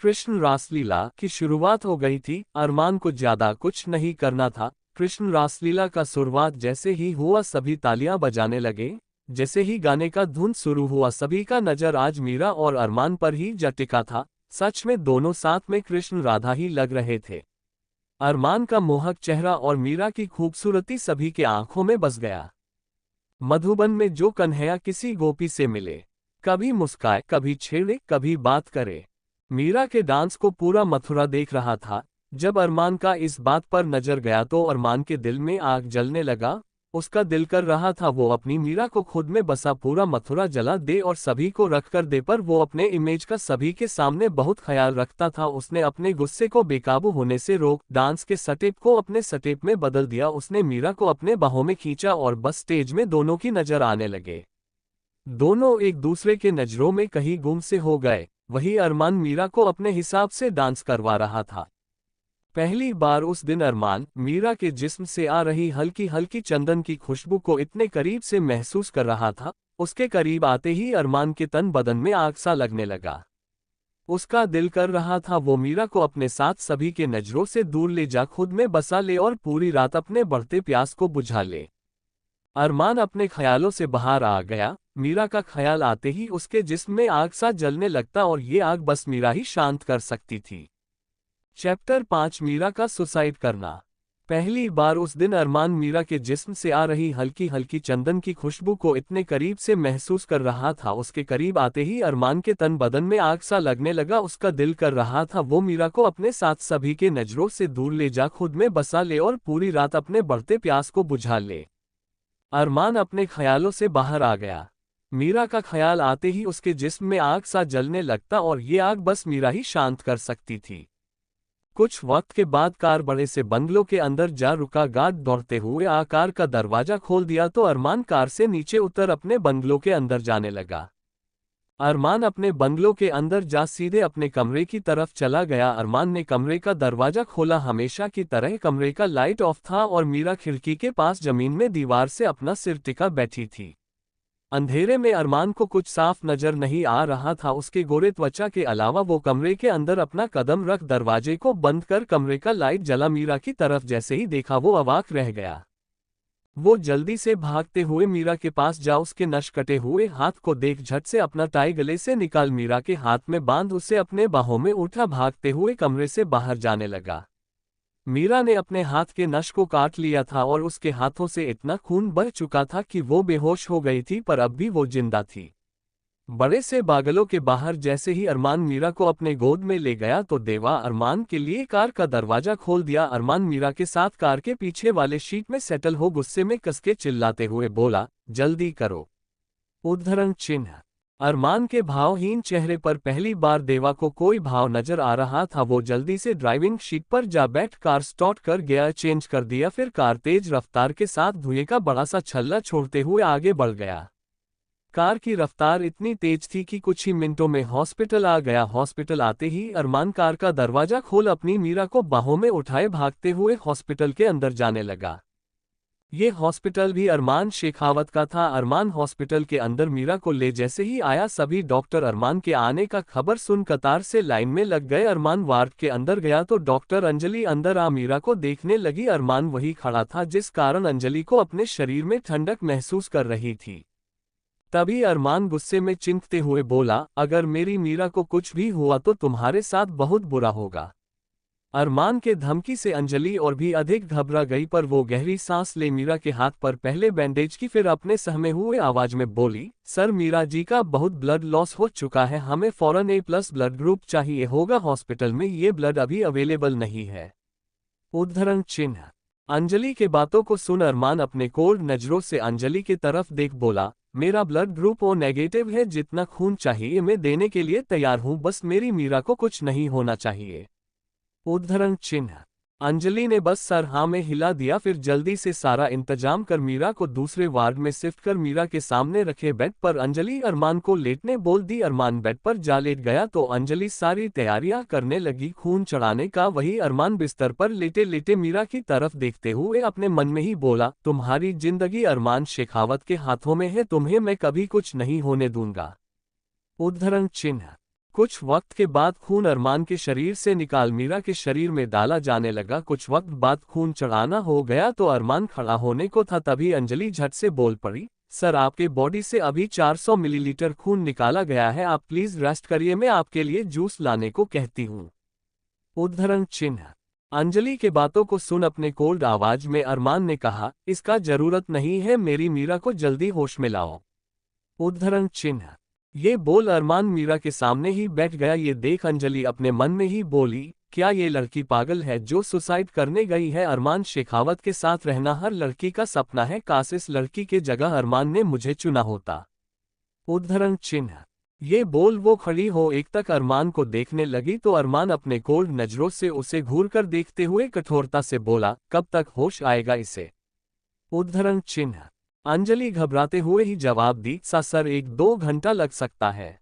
कृष्ण रासलीला की शुरुआत हो गई थी। अरमान को ज्यादा कुछ नहीं करना था। कृष्ण रासलीला का शुरुआत जैसे ही हुआ सभी तालियां बजाने लगे। जैसे ही गाने का धुन शुरू हुआ सभी का नजर आज मीरा और अरमान पर ही जा टिका था। सच में दोनों साथ में कृष्ण राधा ही लग रहे थे। अरमान का मोहक चेहरा और मीरा की खूबसूरती सभी के आंखों में बस गया। मधुबन में जो कन्हैया किसी गोपी से मिले, कभी मुस्काए, कभी छेड़े, कभी बात करे। मीरा के डांस को पूरा मथुरा देख रहा था। जब अरमान का इस बात पर नजर गया तो अरमान के दिल में आग जलने लगा। उसका दिल कर रहा था वो अपनी मीरा को खुद में बसा पूरा मथुरा जला दे और सभी को रख कर दे, पर वो अपने इमेज का सभी के सामने बहुत ख्याल रखता था। उसने अपने गुस्से को बेकाबू होने से रोक डांस के स्टेप को अपने स्टेप में बदल दिया। उसने मीरा को अपने बाहों में खींचा और बस स्टेज में दोनों की नजर आने लगे। दोनों एक दूसरे के नजरों में कहीं गुम से हो गए। वही अरमान मीरा को अपने हिसाब से डांस करवा रहा था। पहली बार उस दिन अरमान मीरा के जिस्म से आ रही हल्की हल्की चंदन की खुशबू को इतने करीब से महसूस कर रहा था। उसके करीब आते ही अरमान के तन बदन में आग सा लगने लगा। उसका दिल कर रहा था वो मीरा को अपने साथ सभी के नजरों से दूर ले जा खुद में बसा ले और पूरी रात अपने बढ़ते प्यास को बुझा ले। अरमान अपने ख्यालों से बाहर आ गया। मीरा का ख्याल आते ही उसके जिस्म में आग सा जलने लगता और ये आग बस मीरा ही शांत कर सकती थी। चैप्टर 5 मीरा का सुसाइड करना। पहली बार उस दिन अरमान मीरा के जिस्म से आ रही हल्की हल्की चंदन की खुशबू को इतने करीब से महसूस कर रहा था। उसके करीब आते ही अरमान के तन बदन में आग सा लगने लगा। उसका दिल कर रहा था वो मीरा को अपने साथ सभी के नजरों से दूर ले जा खुद में बसा ले और पूरी रात अपने बढ़ते प्यास को बुझा ले। अरमान अपने ख्यालों से बाहर आ गया। मीरा का ख्याल आते ही उसके जिस्म में आग सा जलने लगता और ये आग बस मीरा ही शांत कर सकती थी। कुछ वक्त के बाद कार बड़े से बंगलों के अंदर जा रुका। गार्ड दौड़ते हुए कार का दरवाजा खोल दिया तो अरमान कार से नीचे उतर अपने बंगलों के अंदर जाने लगा। अरमान अपने बंगलों के अंदर जा सीधे अपने कमरे की तरफ चला गया। अरमान ने कमरे का दरवाजा खोला। हमेशा की तरह कमरे का लाइट ऑफ था और मीरा खिड़की के पास जमीन में दीवार से अपना सिर टिका बैठी थी। अंधेरे में अरमान को कुछ साफ नजर नहीं आ रहा था। उसके गोरे त्वचा के अलावा वो कमरे के अंदर अपना कदम रख दरवाजे को बंद कर कमरे का लाइट जला मीरा की तरफ जैसे ही देखा वो अवाक रह गया। वो जल्दी से भागते हुए मीरा के पास जा उसके नश कटे हुए हाथ को देख झट से अपना टाई गले से निकाल मीरा के हाथ में बांध उसे अपने बाहों में उठा भागते हुए कमरे से बाहर जाने लगा। मीरा ने अपने हाथ के नश को काट लिया था और उसके हाथों से इतना खून बह चुका था कि वो बेहोश हो गई थी, पर अब भी वो जिंदा थी। बड़े से बागलों के बाहर जैसे ही अरमान मीरा को अपने गोद में ले गया तो देवा अरमान के लिए कार का दरवाजा खोल दिया। अरमान मीरा के साथ कार के पीछे वाले सीट में सेटल हो गुस्से में कसके चिल्लाते हुए बोला, जल्दी करो। उद्धरण चिन्ह। अरमान के भावहीन चेहरे पर पहली बार देवा को कोई भाव नजर आ रहा था। वो जल्दी से ड्राइविंग सीट पर जा बैठ कार स्टार्ट कर गियर चेंज कर दिया। फिर कार तेज रफ्तार के साथ धुएं का बड़ा सा छल्ला छोड़ते हुए आगे बढ़ गया। कार की रफ्तार इतनी तेज थी कि कुछ ही मिनटों में हॉस्पिटल आ गया। हॉस्पिटल आते ही अरमान कार का दरवाजा खोल अपनी मीरा को बाहों में उठाए भागते हुए हॉस्पिटल के अंदर जाने लगा। ये हॉस्पिटल भी अरमान शेखावत का था। अरमान हॉस्पिटल के अंदर मीरा को ले जैसे ही आया, सभी डॉक्टर अरमान के आने का खबर सुन कतार से लाइन में लग गए। अरमान वार्ड के अंदर गया तो डॉक्टर अंजलि अंदर आ मीरा को देखने लगी। अरमान वही खड़ा था जिस कारण अंजलि को अपने शरीर में ठंडक महसूस कर रही थी। तभी अरमान गुस्से में चिंकते हुए बोला, अगर मेरी मीरा को कुछ भी हुआ तो तुम्हारे साथ बहुत बुरा होगा। अरमान के धमकी से अंजलि और भी अधिक घबरा गई, पर वो गहरी सांस ले मीरा के हाथ पर पहले बैंडेज की, फिर अपने सहमे हुए आवाज में बोली, सर मीरा जी का बहुत ब्लड लॉस हो चुका है, हमें फौरन A+ ब्लड ग्रुप चाहिए होगा। हॉस्पिटल में ये ब्लड अभी अवेलेबल नहीं है। उद्धरण चिन्ह। अंजलि के बातों को सुन अरमान अपने कोल्ड नजरों से अंजलि की तरफ देख बोला, मेरा ब्लड ग्रुप O नेगेटिव है, जितना खून चाहिए मैं देने के लिए तैयार हूं, बस मेरी मीरा को कुछ नहीं होना चाहिए। उद्धरण चिन्ह। अंजलि ने बस सर हाँ में हिला दिया, फिर जल्दी से सारा इंतजाम कर मीरा को दूसरे वार्ड में शिफ्ट कर मीरा के सामने रखे बेड पर अंजलि अरमान को लेटने बोल दी। अरमान बेड पर जा लेट गया तो अंजलि सारी तैयारियां करने लगी खून चढ़ाने का। वही अरमान बिस्तर पर लेटे लेटे मीरा की तरफ देखते हुए अपने मन में ही बोला, तुम्हारी जिंदगी अरमान शेखावत के हाथों में है, तुम्हें मैं कभी कुछ नहीं होने दूंगा। उद्धरण चिन्ह। कुछ वक्त के बाद खून अरमान के शरीर से निकाल मीरा के शरीर में डाला जाने लगा। कुछ वक्त बाद खून चढ़ाना हो गया तो अरमान खड़ा होने को था, तभी अंजलि झट से बोल पड़ी, सर आपके बॉडी से अभी 400 मिलीलीटर खून निकाला गया है, आप प्लीज रेस्ट करिए, मैं आपके लिए जूस लाने को कहती हूँ। उद्धरण चिन्ह। अंजलि के बातों को सुन अपने कोल्ड आवाज में अरमान ने कहा, इसका जरूरत नहीं है, मेरी मीरा को जल्दी होश में लाओ। उद्धरण चिन्ह। ये बोल अरमान मीरा के सामने ही बैठ गया। ये देख अंजलि अपने मन में ही बोली, क्या ये लड़की पागल है जो सुसाइड करने गई है? अरमान शेखावत के साथ रहना हर लड़की का सपना है, काश इस लड़की के जगह अरमान ने मुझे चुना होता। उद्धरण चिन्ह। ये बोल वो खड़ी हो एक तक अरमान को देखने लगी तो अरमान अपने कोल्ड नजरों से उसे घूर कर देखते हुए कठोरता से बोला, कब तक होश आएगा इसे? उद्धरण चिन्ह। अंजलि घबराते हुए ही जवाब दी, सर 1-2 घंटा लग सकता है।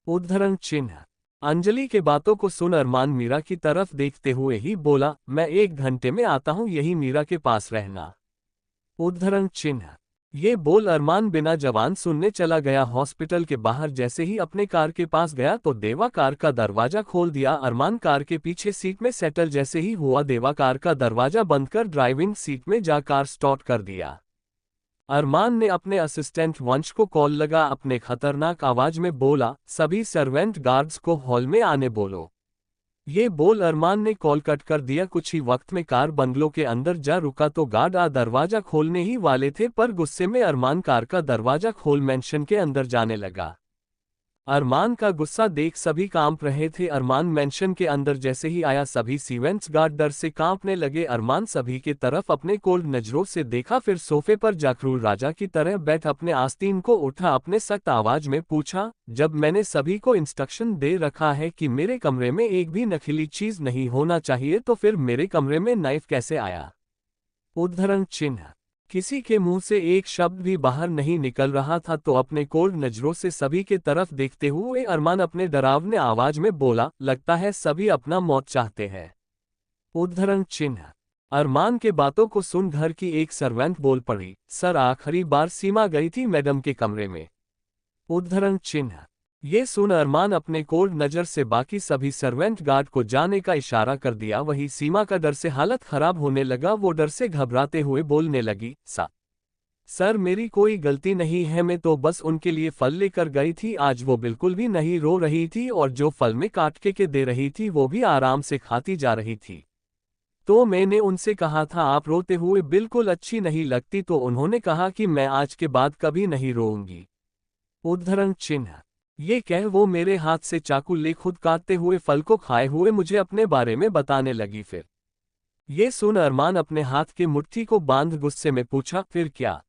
उद्धरण चिन्ह। अंजलि के बातों को सुन अरमान मीरा की तरफ देखते हुए ही बोला, मैं 1 घंटे में आता हूं, यही मीरा के पास रहना। उद्धरण चिन्ह। ये बोल अरमान बिना जवान सुनने चला गया। हॉस्पिटल के बाहर जैसे ही अपने कार के पास गया तो देवा कार का दरवाजा खोल दिया। अरमान कार के पीछे सीट में सेटल जैसे ही हुआ, देवा कार का दरवाजा बंद कर ड्राइविंग सीट में जा कार स्टार्ट कर दिया। अरमान ने अपने असिस्टेंट वंश को कॉल लगा, अपने खतरनाक आवाज में बोला, सभी सर्वेंट गार्ड्स को हॉल में आने बोलो। ये बोल अरमान ने कॉल कट कर दिया। कुछ ही वक्त में कार बंगलों के अंदर जा रुका तो गार्ड दरवाजा खोलने ही वाले थे, पर गुस्से में अरमान कार का दरवाजा खोल मेंशन के अंदर जाने लगा। अरमान का गुस्सा देख सभी कांप रहे थे। अरमान मेंशन के अंदर जैसे ही आया, सभी सीवेंट्स गार्ड डर से कांपने लगे। अरमान सभी के तरफ अपने कोल्ड नजरों से देखा, फिर सोफे पर जाखरूर राजा की तरह बैठ अपने आस्तीन को उठा, अपने सख्त आवाज में पूछा, जब मैंने सभी को इंस्ट्रक्शन दे रखा है कि मेरे कमरे में एक भी नशीली चीज नहीं होना चाहिए, तो फिर मेरे कमरे में नाइफ कैसे आया? उद्धरण चिन्ह। किसी के मुंह से एक शब्द भी बाहर नहीं निकल रहा था तो अपने कोल्ड नजरों से सभी के तरफ देखते हुए अरमान अपने डरावने आवाज में बोला, लगता है सभी अपना मौत चाहते हैं। उद्धरण चिन्ह। अरमान के बातों को सुन घर की एक सर्वेंट बोल पड़ी, सर आखिरी बार सीमा गई थी मैडम के कमरे में। उद्धरण चिन्ह। ये सुन अरमान अपने कोल्ड नजर से बाकी सभी सर्वेंट गार्ड को जाने का इशारा कर दिया। वही सीमा का डर से हालत खराब होने लगा। वो डर से घबराते हुए बोलने लगी, सर मेरी कोई गलती नहीं है, मैं तो बस उनके लिए फल लेकर गई थी। आज वो बिल्कुल भी नहीं रो रही थी और जो फल में काट के दे रही थी वो भी आराम से खाती जा रही थी। तो मैंने उनसे कहा था आप रोते हुए बिल्कुल अच्छी नहीं लगती, तो उन्होंने कहा कि मैं आज के बाद कभी नहीं रोऊंगी। उद्धरण चिन्ह। ये कह वो मेरे हाथ से चाकू ले खुद काटते हुए फल को खाए हुए मुझे अपने बारे में बताने लगी। फिर ये सुन अरमान अपने हाथ की मुट्ठी को बांध गुस्से में पूछा, फिर क्या?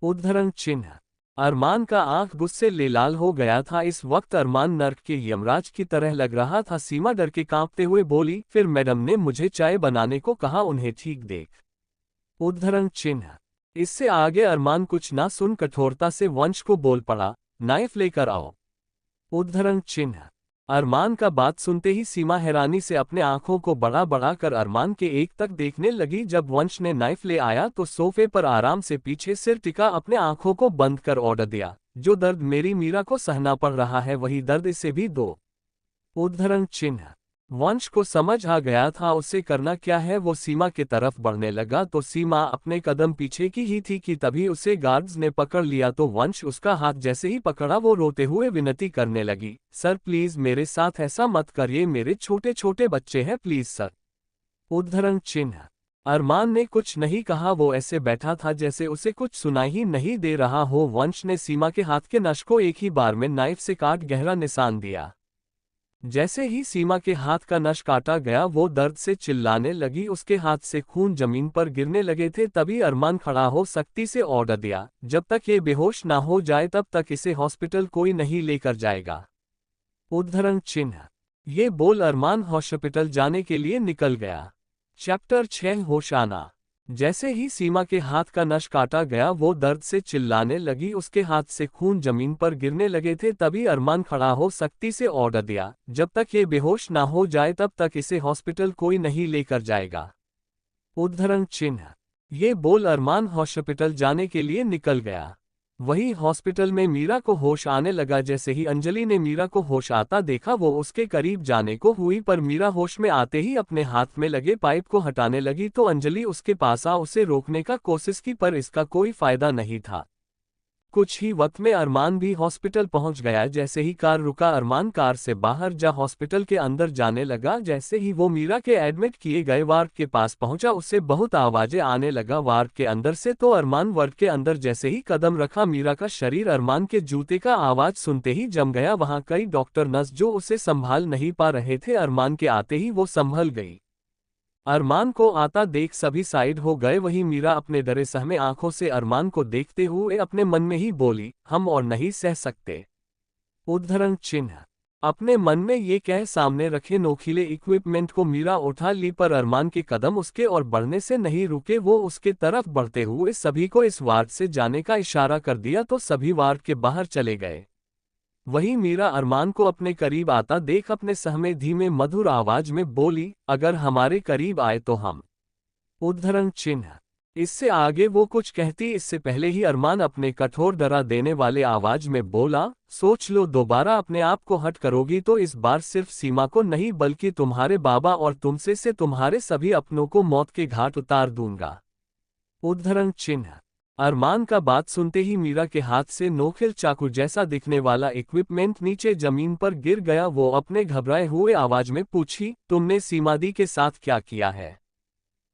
उद्धरण चिन्ह। अरमान का आंख गुस्से ले लाल हो गया था। इस वक्त अरमान नर्क के यमराज की तरह लग रहा था। सीमा डर के कांपते हुए बोली, फिर मैडम ने मुझे चाय बनाने को कहा, उन्हें ठीक देख। उद्धरण चिन्ह। इससे आगे अरमान कुछ ना सुन कठोरता से वंश को बोल पड़ा, नाइफ लेकर आओ। उद्धरण चिन्ह। अरमान का बात सुनते ही सीमा हैरानी से अपने आंखों को बड़ा बड़ा कर अरमान के एक तक देखने लगी। जब वंश ने नाइफ ले आया तो सोफे पर आराम से पीछे सिर टिका अपने आंखों को बंद कर ऑर्डर दिया, जो दर्द मेरी मीरा को सहना पड़ रहा है वही दर्द इसे भी दो। उद्धरण चिन्ह। वंश को समझ आ गया था उसे करना क्या है। वो सीमा की तरफ बढ़ने लगा तो सीमा अपने कदम पीछे की ही थी कि तभी उसे गार्ड्स ने पकड़ लिया। तो वंश उसका हाथ जैसे ही पकड़ा वो रोते हुए विनती करने लगी, सर प्लीज मेरे साथ ऐसा मत करिए, मेरे छोटे छोटे बच्चे हैं, प्लीज सर। उद्धरण चिन्ह। अरमान ने कुछ नहीं कहा, वो ऐसे बैठा था जैसे उसे कुछ सुनाई ही नहीं दे रहा हो। वंश ने सीमा के हाथ के नश को एक ही बार में नाइफ से काट गहरा निशान दिया। जैसे ही सीमा के हाथ का नश काटा गया वो दर्द से चिल्लाने लगी, उसके हाथ से खून जमीन पर गिरने लगे थे। तभी अरमान खड़ा हो सख्ती से ऑर्डर दिया, जब तक ये बेहोश ना हो जाए तब तक इसे हॉस्पिटल कोई नहीं लेकर जाएगा। उद्धरण चिन्ह। ये बोल अरमान हॉस्पिटल जाने के लिए निकल गया। चैप्टर 6 होश आना। जैसे ही सीमा के हाथ का नश काटा गया वो दर्द से चिल्लाने लगी, उसके हाथ से खून जमीन पर गिरने लगे थे। तभी अरमान खड़ा हो सख्ती से ऑर्डर दिया, जब तक ये बेहोश ना हो जाए तब तक इसे हॉस्पिटल कोई नहीं लेकर जाएगा। उद्धरण चिन्ह। ये बोल अरमान हॉस्पिटल जाने के लिए निकल गया। वही हॉस्पिटल में मीरा को होश आने लगा। जैसे ही अंजलि ने मीरा को होश आता देखा वो उसके करीब जाने को हुई, पर मीरा होश में आते ही अपने हाथ में लगे पाइप को हटाने लगी। तो अंजलि उसके पास आ उसे रोकने का कोशिश की, पर इसका कोई फायदा नहीं था। कुछ ही वक्त में अरमान भी हॉस्पिटल पहुंच गया। जैसे ही कार रुका अरमान कार से बाहर जा हॉस्पिटल के अंदर जाने लगा। जैसे ही वो मीरा के एडमिट किए गए वार्ड के पास पहुंचा उससे बहुत आवाजें आने लगा वार्ड के अंदर से। तो अरमान वार्ड के अंदर जैसे ही कदम रखा मीरा का शरीर अरमान के जूते का आवाज सुनते ही जम गया। वहां कई डॉक्टर नर्स जो उसे संभाल नहीं पा रहे थे, अरमान के आते ही वो संभल गई। अरमान को आता देख सभी साइड हो गए। वहीं मीरा अपने डरे सहमे आंखों से अरमान को देखते हुए अपने मन में ही बोली, हम और नहीं सह सकते। उद्धरण चिन्ह। अपने मन में ये कह सामने रखे नोखीले इक्विपमेंट को मीरा उठा ली, पर अरमान के कदम उसके और बढ़ने से नहीं रुके। वो उसके तरफ बढ़ते हुए सभी को इस वार्ड से जाने का इशारा कर दिया तो सभी वार्ड के बाहर चले गए। वहीं मीरा अरमान को अपने करीब आता देख अपने सहमे धीमे मधुर आवाज में बोली, अगर हमारे करीब आए तो हम। उद्धरण चिन्ह। इससे आगे वो कुछ कहती इससे पहले ही अरमान अपने कठोर डरा देने वाले आवाज में बोला, सोच लो दोबारा अपने आप को हट करोगी तो इस बार सिर्फ सीमा को नहीं बल्कि तुम्हारे बाबा और तुमसे से तुम्हारे सभी अपनों को मौत के घाट उतार दूंगा। उद्धरण चिन्ह। अरमान का बात सुनते ही मीरा के हाथ से नोखिल चाकू जैसा दिखने वाला इक्विपमेंट नीचे जमीन पर गिर गया। वो अपने घबराए हुए आवाज में पूछी, तुमने सीमादी के साथ क्या किया है?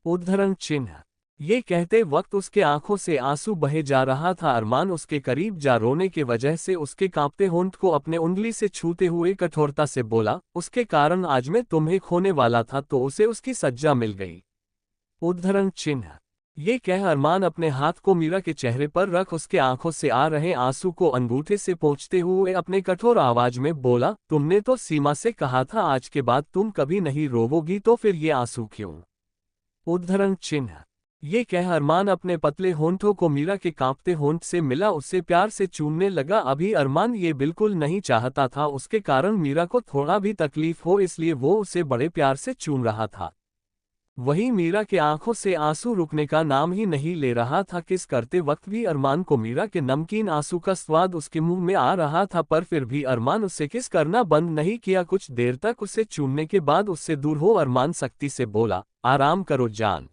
उद्धरण चिन्ह। ये कहते वक्त उसके आंखों से आंसू बहे जा रहा था। अरमान उसके करीब जा रोने के वजह से उसके कांपते होंठ को अपने उंगली से छूते हुए कठोरता से बोला, उसके कारण आज मैं तुम्हें खोने वाला था तो उसे उसकी सज्जा मिल गई। उद्धरण चिन्ह। ये कह अरमान अपने हाथ को मीरा के चेहरे पर रख उसके आंखों से आ रहे आंसू को अंगूठे से पोंछते हुए अपने कठोर आवाज में बोला, तुमने तो सीमा से कहा था आज के बाद तुम कभी नहीं रोवोगी, तो फिर ये आंसू क्यों? उद्धरण चिन्ह। ये कह अरमान अपने पतले होंठों को मीरा के कांपते होंठ से मिला, उससे प्यार से चूमने लगा। अभी अरमान ये बिल्कुल नहीं चाहता था उसके कारण मीरा को थोड़ा भी तकलीफ हो, इसलिए वो उसे बड़े प्यार से चूम रहा था। वहीं मीरा के आंखों से आंसू रुकने का नाम ही नहीं ले रहा था। किस करते वक्त भी अरमान को मीरा के नमकीन आंसू का स्वाद उसके मुंह में आ रहा था, पर फिर भी अरमान उससे किस करना बंद नहीं किया। कुछ देर तक उसे चूमने के बाद उससे दूर हो अरमान सख्ती से बोला, आराम करो जान।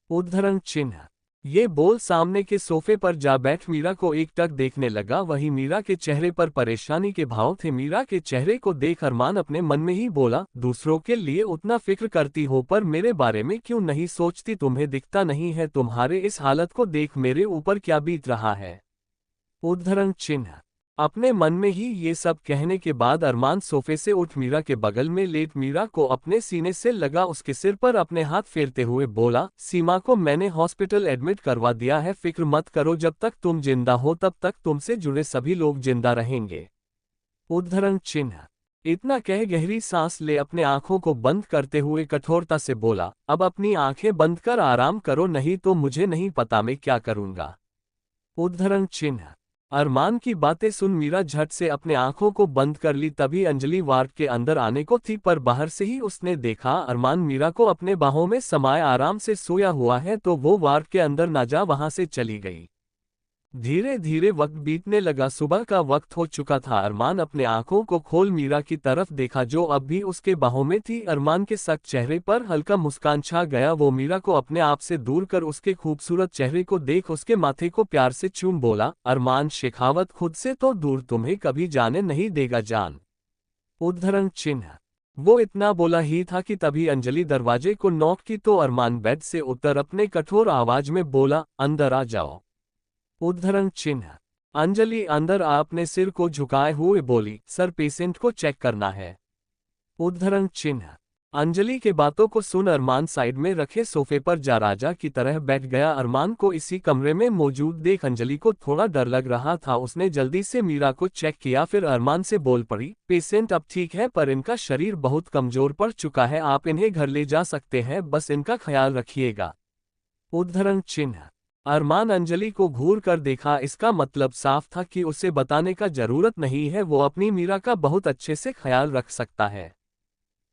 उद्धरण चिन्ह। ये बोल सामने के सोफे पर जा बैठ मीरा को एकटक देखने लगा। वहीं मीरा के चेहरे पर परेशानी के भाव थे। मीरा के चेहरे को देख अरमान अपने मन में ही बोला, दूसरों के लिए उतना फिक्र करती हो पर मेरे बारे में क्यों नहीं सोचती? तुम्हें दिखता नहीं है तुम्हारे इस हालत को देख मेरे ऊपर क्या बीत रहा है? उद्धरण चिन्ह। अपने मन में ही ये सब कहने के बाद अरमान सोफे से उठ मीरा के बगल में लेट मीरा को अपने सीने से लगा उसके सिर पर अपने हाथ फेरते हुए बोला, सीमा को मैंने हॉस्पिटल एडमिट करवा दिया है, फिक्र मत करो, जब तक तुम जिंदा हो तब तक तुमसे जुड़े सभी लोग जिंदा रहेंगे। उद्धरण चिन्ह। इतना कह गहरी सांस ले अपने आंखों को बंद करते हुए कठोरता से बोला, अब अपनी आंखें बंद कर आराम करो, नहीं तो मुझे नहीं पता मैं क्या करूंगा। उद्धरण चिन्ह। अरमान की बातें सुन मीरा झट से अपने आंखों को बंद कर ली। तभी अंजलि वार्ड के अंदर आने को थी, पर बाहर से ही उसने देखा अरमान मीरा को अपने बाहों में समाये आराम से सोया हुआ है, तो वो वार्ड के अंदर ना जा वहां से चली गई। धीरे धीरे वक्त बीतने लगा, सुबह का वक्त हो चुका था। अरमान अपने आंखों को खोल मीरा की तरफ देखा जो अब भी उसके बाहों में थी। अरमान के सख्त चेहरे पर हल्का मुस्कान छा गया। वो मीरा को अपने आप से दूर कर उसके खूबसूरत चेहरे को देख उसके माथे को प्यार से चूम बोला, अरमान शेखावत, खुद से तो दूर तुम्हें कभी जाने नहीं देगा जान। उद्धरण चिन्ह। वो इतना बोला ही था कि तभी अंजलि दरवाजे को नॉक की तो अरमान बेड से उतर अपने कठोर आवाज में बोला, अंदर आ जाओ। उद्धरण चिन्ह। अंजलि अंदर आ अपने सिर को झुकाए हुए बोली, सर पेशेंट को चेक करना है। उद्धरण चिन्ह। अंजलि के बातों को सुन अरमान साइड में रखे सोफे पर जा राजा की तरह बैठ गया। अरमान को इसी कमरे में मौजूद देख अंजलि को थोड़ा डर लग रहा था। उसने जल्दी से मीरा को चेक किया, फिर अरमान से बोल पड़ी, पेशेंट अब ठीक है पर इनका शरीर बहुत कमजोर पड़ चुका है, आप इन्हें घर ले जा सकते हैं, बस इनका ख्याल रखिएगा। उद्धरण चिन्ह। अरमान अंजलि को घूर कर देखा, इसका मतलब साफ था कि उसे बताने का जरूरत नहीं है, वो अपनी मीरा का बहुत अच्छे से ख्याल रख सकता है।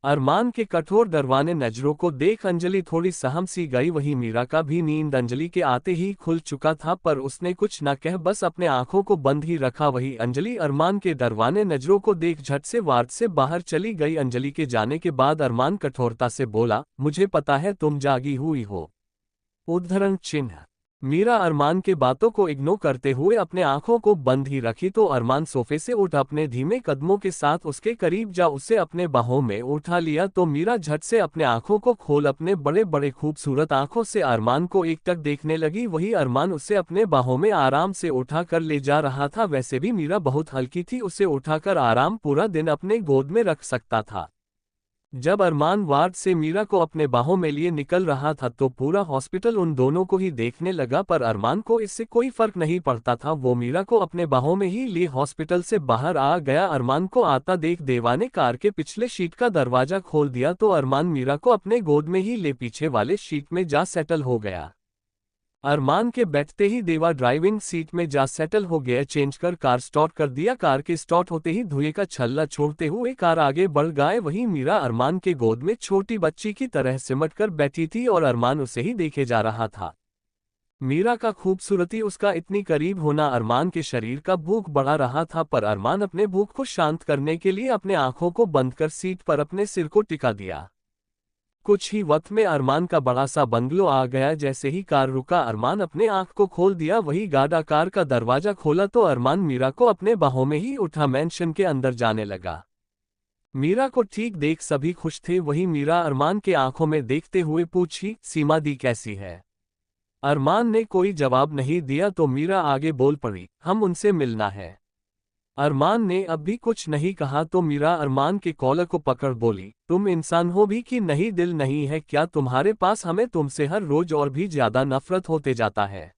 अरमान के कठोर डरवाने नजरों को देख अंजलि थोड़ी सहम सी गई। वही मीरा का भी नींद अंजलि के आते ही खुल चुका था, पर उसने कुछ न कह बस अपने आंखों को बंद ही रखा। वही अंजलि अरमान के डरवाने नजरों को देख झट से वार्ड से बाहर चली गई। अंजलि के जाने के बाद अरमान कठोरता से बोला, मुझे पता है तुम जागी हुई हो। उद्धरण चिन्ह। मीरा अरमान के बातों को इग्नोर करते हुए अपने आंखों को बंद ही रखी तो अरमान सोफे से उठ अपने धीमे कदमों के साथ उसके करीब जा उसे अपने बाहों में उठा लिया तो मीरा झट से अपने आंखों को खोल अपने बड़े बड़े खूबसूरत आंखों से अरमान को एकटक देखने लगी। वही अरमान उसे अपने बाहों में आराम से उठा कर ले जा रहा था। वैसे भी मीरा बहुत हल्की थी, उसे उठाकर आराम पूरा दिन अपने गोद में रख सकता था। जब अरमान वार्ड से मीरा को अपने बाहों में लिए निकल रहा था तो पूरा हॉस्पिटल उन दोनों को ही देखने लगा, पर अरमान को इससे कोई फर्क नहीं पड़ता था। वो मीरा को अपने बाहों में ही लिए हॉस्पिटल से बाहर आ गया। अरमान को आता देख देवा ने कार के पिछले सीट का दरवाजा खोल दिया तो अरमान मीरा को अपने गोद में ही ले पीछे वाले सीट में जा सेटल हो गया। अरमान के बैठते ही देवा ड्राइविंग सीट में जा सेटल हो गया। चेंज कर कार स्टार्ट कर दिया। कार के स्टार्ट होते ही धुएं का छल्ला छोड़ते हुए कार आगे बढ़ गए। वहीं मीरा अरमान के गोद में छोटी बच्ची की तरह सिमट कर बैठी थी और अरमान उसे ही देखे जा रहा था। मीरा का खूबसूरती, उसका इतनी करीब होना अरमान के शरीर का भूख बढ़ा रहा था, पर अरमान अपने भूख को शांत करने के लिए अपने आंखों को बंद कर सीट पर अपने सिर को टिका दिया। कुछ ही वक्त में अरमान का बड़ा सा बंगलो आ गया। जैसे ही कार रुका अरमान अपने आंख को खोल दिया। वही गाड़ा कार का दरवाजा खोला तो अरमान मीरा को अपने बाहों में ही उठा मैंशन के अंदर जाने लगा। मीरा को ठीक देख सभी खुश थे। वही मीरा अरमान के आंखों में देखते हुए पूछी, सीमा दी कैसी है? अरमान ने कोई जवाब नहीं दिया तो मीरा आगे बोल पड़ी, हम उनसे मिलना है। अरमान ने अब भी कुछ नहीं कहा तो मीरा अरमान के कॉलर को पकड़ बोली, तुम इंसान हो भी कि नहीं, दिल नहीं है क्या तुम्हारे पास? हमें तुमसे हर रोज और भी ज्यादा नफरत होते जाता है।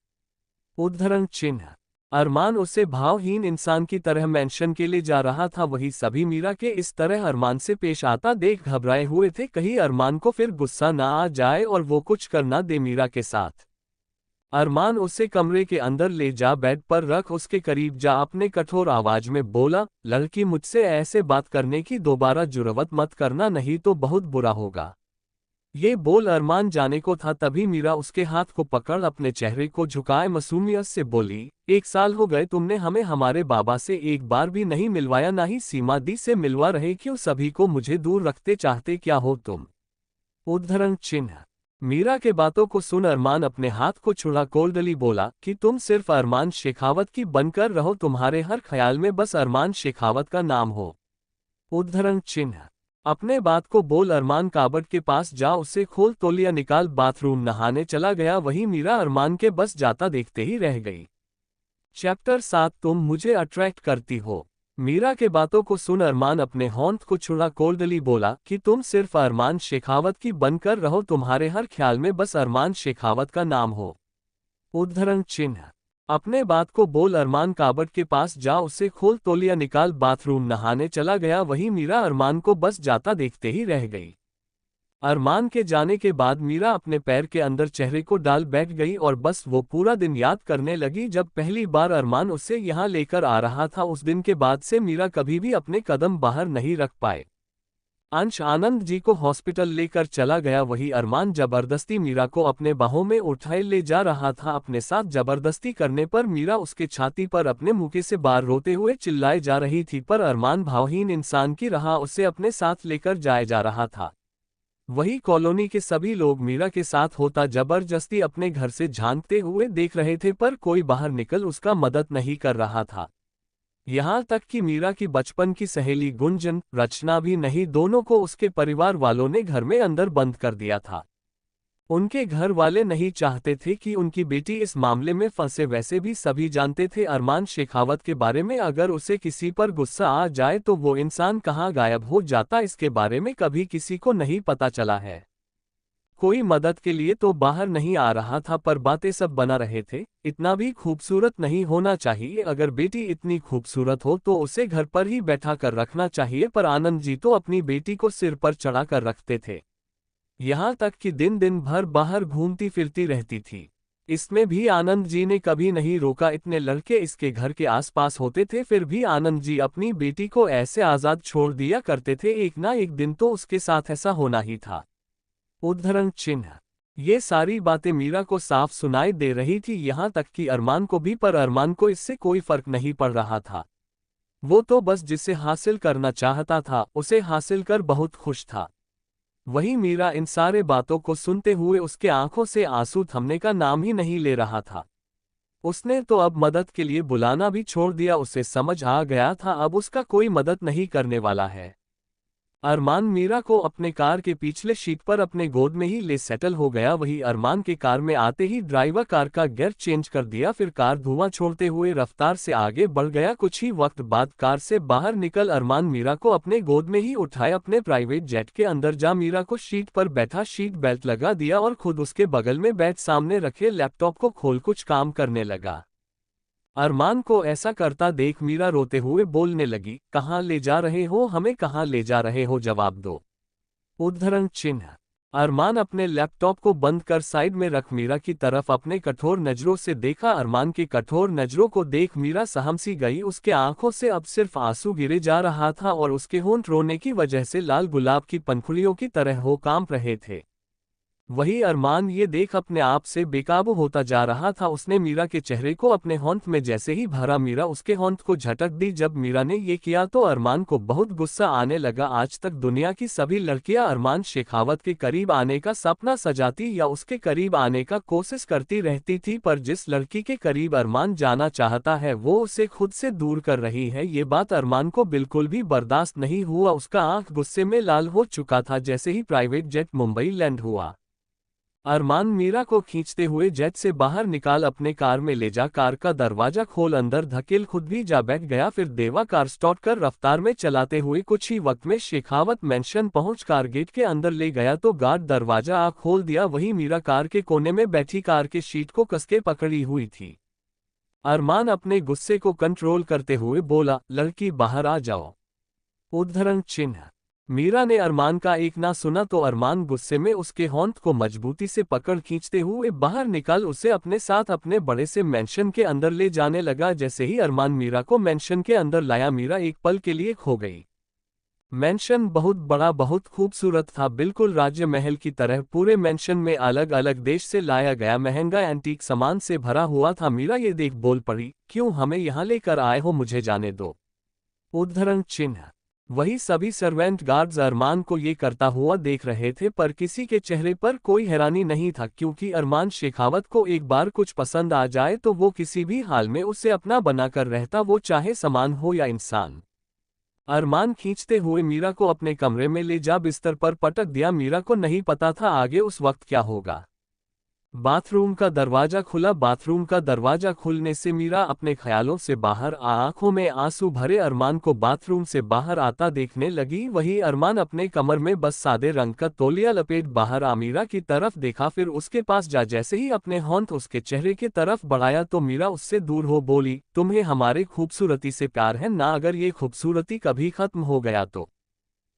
उद्धरण चिन्ह। अरमान उसे भावहीन इंसान की तरह मेंशन के लिए जा रहा था। वही सभी मीरा के इस तरह अरमान से पेश आता देख घबराए हुए थे, कहीं अरमान को फिर गुस्सा ना आ जाए और वो कुछ करना दे मीरा के साथ। अरमान उसे कमरे के अंदर ले जा बेड पर रख उसके करीब जा अपने कठोर आवाज में बोला, लड़की मुझसे ऐसे बात करने की दोबारा जुर्रत मत करना, नहीं तो बहुत बुरा होगा। ये बोल अरमान जाने को था तभी मीरा उसके हाथ को पकड़ अपने चेहरे को झुकाए मासूमियत से बोली, 1 साल हो गए तुमने हमें हमारे बाबा से एक बार भी नहीं मिलवाया, ना ही सीमा दी से मिलवा रहे, क्यों सभी को मुझे दूर रखते चाहते क्या हो तुम? उद्धरण चिन्ह। मीरा के बातों को सुन अरमान अपने हाथ को छुड़ा कोल्डली बोला कि तुम सिर्फ अरमान शेखावत की बनकर रहो, तुम्हारे हर ख्याल में बस अरमान शेखावत का नाम हो। उद्धरण चिन्ह। अपने बात को बोल अरमान काबट के पास जा उसे खोल तौलिया निकाल बाथरूम नहाने चला गया। वही मीरा अरमान के बस जाता देखते ही रह गई। चैप्टर 7 तुम मुझे अट्रैक्ट करती हो। मीरा के बातों को सुन अरमान अपने होंठ को छुड़ा कोल्डली बोला कि तुम सिर्फ अरमान शेखावत की बनकर रहो, तुम्हारे हर ख्याल में बस अरमान शेखावत का नाम हो। उद्धरण चिन्ह। अपने बात को बोल अरमान काबट के पास जा उसे खोल तौलिया निकाल बाथरूम नहाने चला गया। वहीं मीरा अरमान को बस जाता देखते ही रह गई। अरमान के जाने के बाद मीरा अपने पैर के अंदर चेहरे को डाल बैठ गई और बस वो पूरा दिन याद करने लगी जब पहली बार अरमान उसे यहाँ लेकर आ रहा था। उस दिन के बाद से मीरा कभी भी अपने कदम बाहर नहीं रख पाए। अंश आनंद जी को हॉस्पिटल लेकर चला गया। वही अरमान जबरदस्ती मीरा को अपने बाहों में उठाए ले जा रहा था। अपने साथ जबरदस्ती करने पर मीरा उसके छाती पर अपने मुके से बाहर रोते हुए चिल्लाए जा रही थी, पर अरमान भावहीन इंसान की रहा उसे अपने साथ लेकर जाया जा रहा था। वही कॉलोनी के सभी लोग मीरा के साथ होता जबरदस्ती अपने घर से झांकते हुए देख रहे थे, पर कोई बाहर निकल उसका मदद नहीं कर रहा था। यहाँ तक कि मीरा की बचपन की सहेली गुंजन, रचना भी नहीं, दोनों को उसके परिवार वालों ने घर में अंदर बंद कर दिया था। उनके घर वाले नहीं चाहते थे कि उनकी बेटी इस मामले में फंसे। वैसे भी सभी जानते थे अरमान शेखावत के बारे में, अगर उसे किसी पर गुस्सा आ जाए तो वो इंसान कहाँ गायब हो जाता, इसके बारे में कभी किसी को नहीं पता चला है। कोई मदद के लिए तो बाहर नहीं आ रहा था, पर बातें सब बना रहे थे। इतना भी खूबसूरत नहीं होना चाहिए, अगर बेटी इतनी खूबसूरत हो तो उसे घर पर ही बैठा कर रखना चाहिए। पर आनंद जी तो अपनी बेटी को सिर पर चढ़ा कर रखते थे, यहाँ तक कि दिन दिन भर बाहर घूमती फिरती रहती थी। इसमें भी आनंद जी ने कभी नहीं रोका। इतने लड़के इसके घर के आसपास होते थे, फिर भी आनंद जी अपनी बेटी को ऐसे आजाद छोड़ दिया करते थे। एक ना एक दिन तो उसके साथ ऐसा होना ही था। उद्धरण चिन्ह। ये सारी बातें मीरा को साफ सुनाई दे रही थी, यहाँ तक कि अरमान को भी, पर अरमान को इससे कोई फर्क नहीं पड़ रहा था। वो तो बस जिसे हासिल करना चाहता था उसे हासिल कर बहुत खुश था। वही मीरा इन सारे बातों को सुनते हुए उसके आंखों से आंसू थमने का नाम ही नहीं ले रहा था। उसने तो अब मदद के लिए बुलाना भी छोड़ दिया। उसे समझ आ गया था अब उसका कोई मदद नहीं करने वाला है। अरमान मीरा को अपने कार के पिछले सीट पर अपने गोद में ही ले सेटल हो गया। वही अरमान के कार में आते ही ड्राइवर कार का गियर चेंज कर दिया, फिर कार धुआं छोड़ते हुए रफ्तार से आगे बढ़ गया। कुछ ही वक्त बाद कार से बाहर निकल अरमान मीरा को अपने गोद में ही उठाए अपने प्राइवेट जेट के अंदर जा मीरा को सीट पर बैठा सीट बेल्ट लगा दिया और खुद उसके बगल में बैठ सामने रखे लैपटॉप को खोल कुछ काम करने लगा। अरमान को ऐसा करता देख मीरा रोते हुए बोलने लगी, कहाँ ले जा रहे हो हमें, कहाँ ले जा रहे हो, जवाब दो। उद्धरण चिन्ह। अरमान अपने लैपटॉप को बंद कर साइड में रख मीरा की तरफ अपने कठोर नजरों से देखा। अरमान की कठोर नजरों को देख मीरा सहम सी गई। उसके आंखों से अब सिर्फ आंसू गिरे जा रहा था और उसके होंठ रोने की वजह से लाल गुलाब की पंखुड़ियों की तरह हो कांप रहे थे। वही अरमान ये देख अपने आप से बेकाबू होता जा रहा था। उसने मीरा के चेहरे को अपने होंठ में जैसे ही भरा, मीरा उसके होंठ को झटक दी। जब मीरा ने ये किया तो अरमान को बहुत गुस्सा आने लगा। आज तक दुनिया की सभी लड़कियां अरमान शेखावत के करीब आने का सपना सजाती या उसके करीब आने का कोशिश करती रहती थी, पर जिस लड़की के करीब अरमान जाना चाहता है वो उसे खुद से दूर कर रही है, ये बात अरमान को बिल्कुल भी बर्दाश्त नहीं हुआ। उसका आंख गुस्से में लाल हो चुका था। जैसे ही प्राइवेट जेट मुंबई लैंड हुआ, अरमान मीरा को खींचते हुए जेट से बाहर निकाल अपने कार में ले जा, कार का दरवाजा खोल अंदर धकेल, खुद भी जा बैठ गया। फिर देवा कार स्टार्ट कर रफ्तार में चलाते हुए कुछ ही वक्त में शेखावत मेंशन पहुंच कार गेट के अंदर ले गया तो गार्ड दरवाजा आ खोल दिया। वही मीरा कार के कोने में बैठी कार के सीट को कसके पकड़ी हुई थी। अरमान अपने गुस्से को कंट्रोल करते हुए बोला, लड़की बाहर आ जाओ। उद्धरण चिन्ह। मीरा ने अरमान का एक ना सुना तो अरमान गुस्से में उसके होंठ को मजबूती से पकड़ खींचते हुए बाहर निकाल उसे अपने साथ अपने बड़े से मेंशन के अंदर ले जाने लगा। जैसे ही अरमान मीरा को मेंशन के अंदर लाया, मीरा एक पल के लिए खो गई। मेंशन बहुत बड़ा, बहुत खूबसूरत था, बिल्कुल राज्य महल की तरह। पूरे मेंशन में अलग अलग देश से लाया गया महंगा एंटीक सामान से भरा हुआ था। मीरा ये देख बोल पड़ी, क्यों हमें यहाँ लेकर आए हो, मुझे जाने दो। उद्धरण चिन्ह। वही सभी सर्वेंट गार्ड्स अरमान को ये करता हुआ देख रहे थे, पर किसी के चेहरे पर कोई हैरानी नहीं था, क्योंकि अरमान शेखावत को एक बार कुछ पसंद आ जाए तो वो किसी भी हाल में उसे अपना बनाकर रहता, वो चाहे सामान हो या इंसान। अरमान खींचते हुए मीरा को अपने कमरे में ले जा बिस्तर पर पटक दिया। मीरा को नहीं पता था आगे उस वक्त क्या होगा। बाथरूम का दरवाजा खुला। बाथरूम का दरवाजा खुलने से मीरा अपने ख्यालों से बाहर आंखों में आंसू भरे अरमान को बाथरूम से बाहर आता देखने लगी। वही अरमान अपने कमर में बस सादे रंग का तौलिया लपेट बाहर आ मीरा की तरफ देखा, फिर उसके पास जा जैसे ही अपने होंठ उसके चेहरे की तरफ बढ़ाया तो मीरा उससे दूर हो बोली, तुम्हें हमारे खूबसूरती से प्यार है ना? अगर ये खूबसूरती कभी खत्म हो गया तो।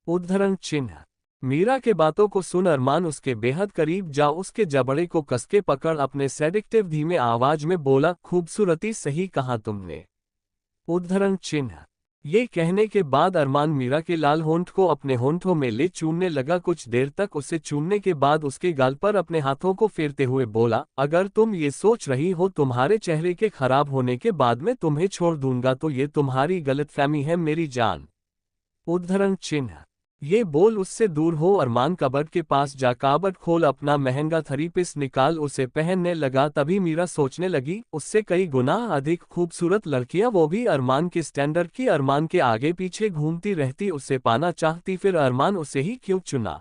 उद्धरण चिन्ह। मीरा के बातों को सुन अरमान उसके बेहद करीब जा उसके जबड़े को कसके पकड़ अपने सेडिक्टिव धीमे आवाज में बोला, खूबसूरती सही कहा तुमने। उद्धरण चिन्ह। ये कहने के बाद अरमान मीरा के लाल होंठ को अपने होंठों में ले चूमने लगा। कुछ देर तक उसे चूमने के बाद उसके गाल पर अपने हाथों को फेरते हुए बोला, अगर तुम ये सोच रही हो तुम्हारे चेहरे के खराब होने के बाद मैं तुम्हें छोड़ दूंगा तो ये तुम्हारी गलतफहमी है मेरी जान। उद्धरण चिन्ह। ये बोल उससे दूर हो अरमान कबर्ड के पास जा कबर्ड खोल अपना महंगा थ्री पीस निकाल उसे पहनने लगा। तभी मीरा सोचने लगी, उससे कई गुना अधिक खूबसूरत लड़कियां, वो भी अरमान के स्टैंडर्ड की, अरमान के आगे पीछे घूमती रहती, उसे पाना चाहती, फिर अरमान उसे ही क्यों चुना।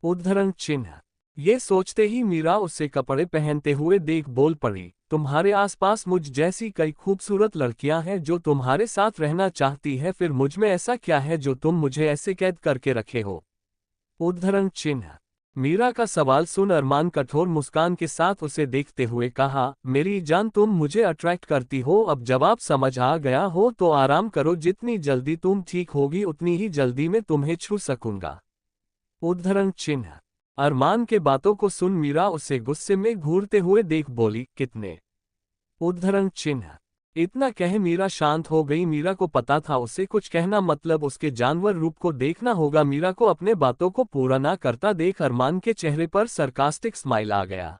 उद्धरण चिन्ह। ये सोचते ही मीरा उसे कपड़े पहनते हुए देख बोल पड़ी, तुम्हारे आसपास मुझ जैसी कई खूबसूरत लड़कियां हैं जो तुम्हारे साथ रहना चाहती है, फिर मुझ में ऐसा क्या है जो तुम मुझे ऐसे कैद करके रखे हो। उद्धरण चिन्ह। मीरा का सवाल सुन अरमान कठोर मुस्कान के साथ उसे देखते हुए कहा, मेरी जान तुम मुझे अट्रैक्ट करती हो, अब जवाब समझ आ गया हो तो आराम करो, जितनी जल्दी तुम ठीक होगी उतनी ही जल्दी मैं तुम्हें छू सकूंगा। उद्धरण चिन्ह। अरमान के बातों को सुन मीरा उसे गुस्से में घूरते हुए देख बोली, कितने। उद्धरण चिन्ह। इतना कह मीरा शांत हो गई। मीरा को पता था उसे कुछ कहना मतलब उसके जानवर रूप को देखना होगा। मीरा को अपने बातों को पूरा ना करता देख अरमान के चेहरे पर सरकास्टिक स्माइल आ गया।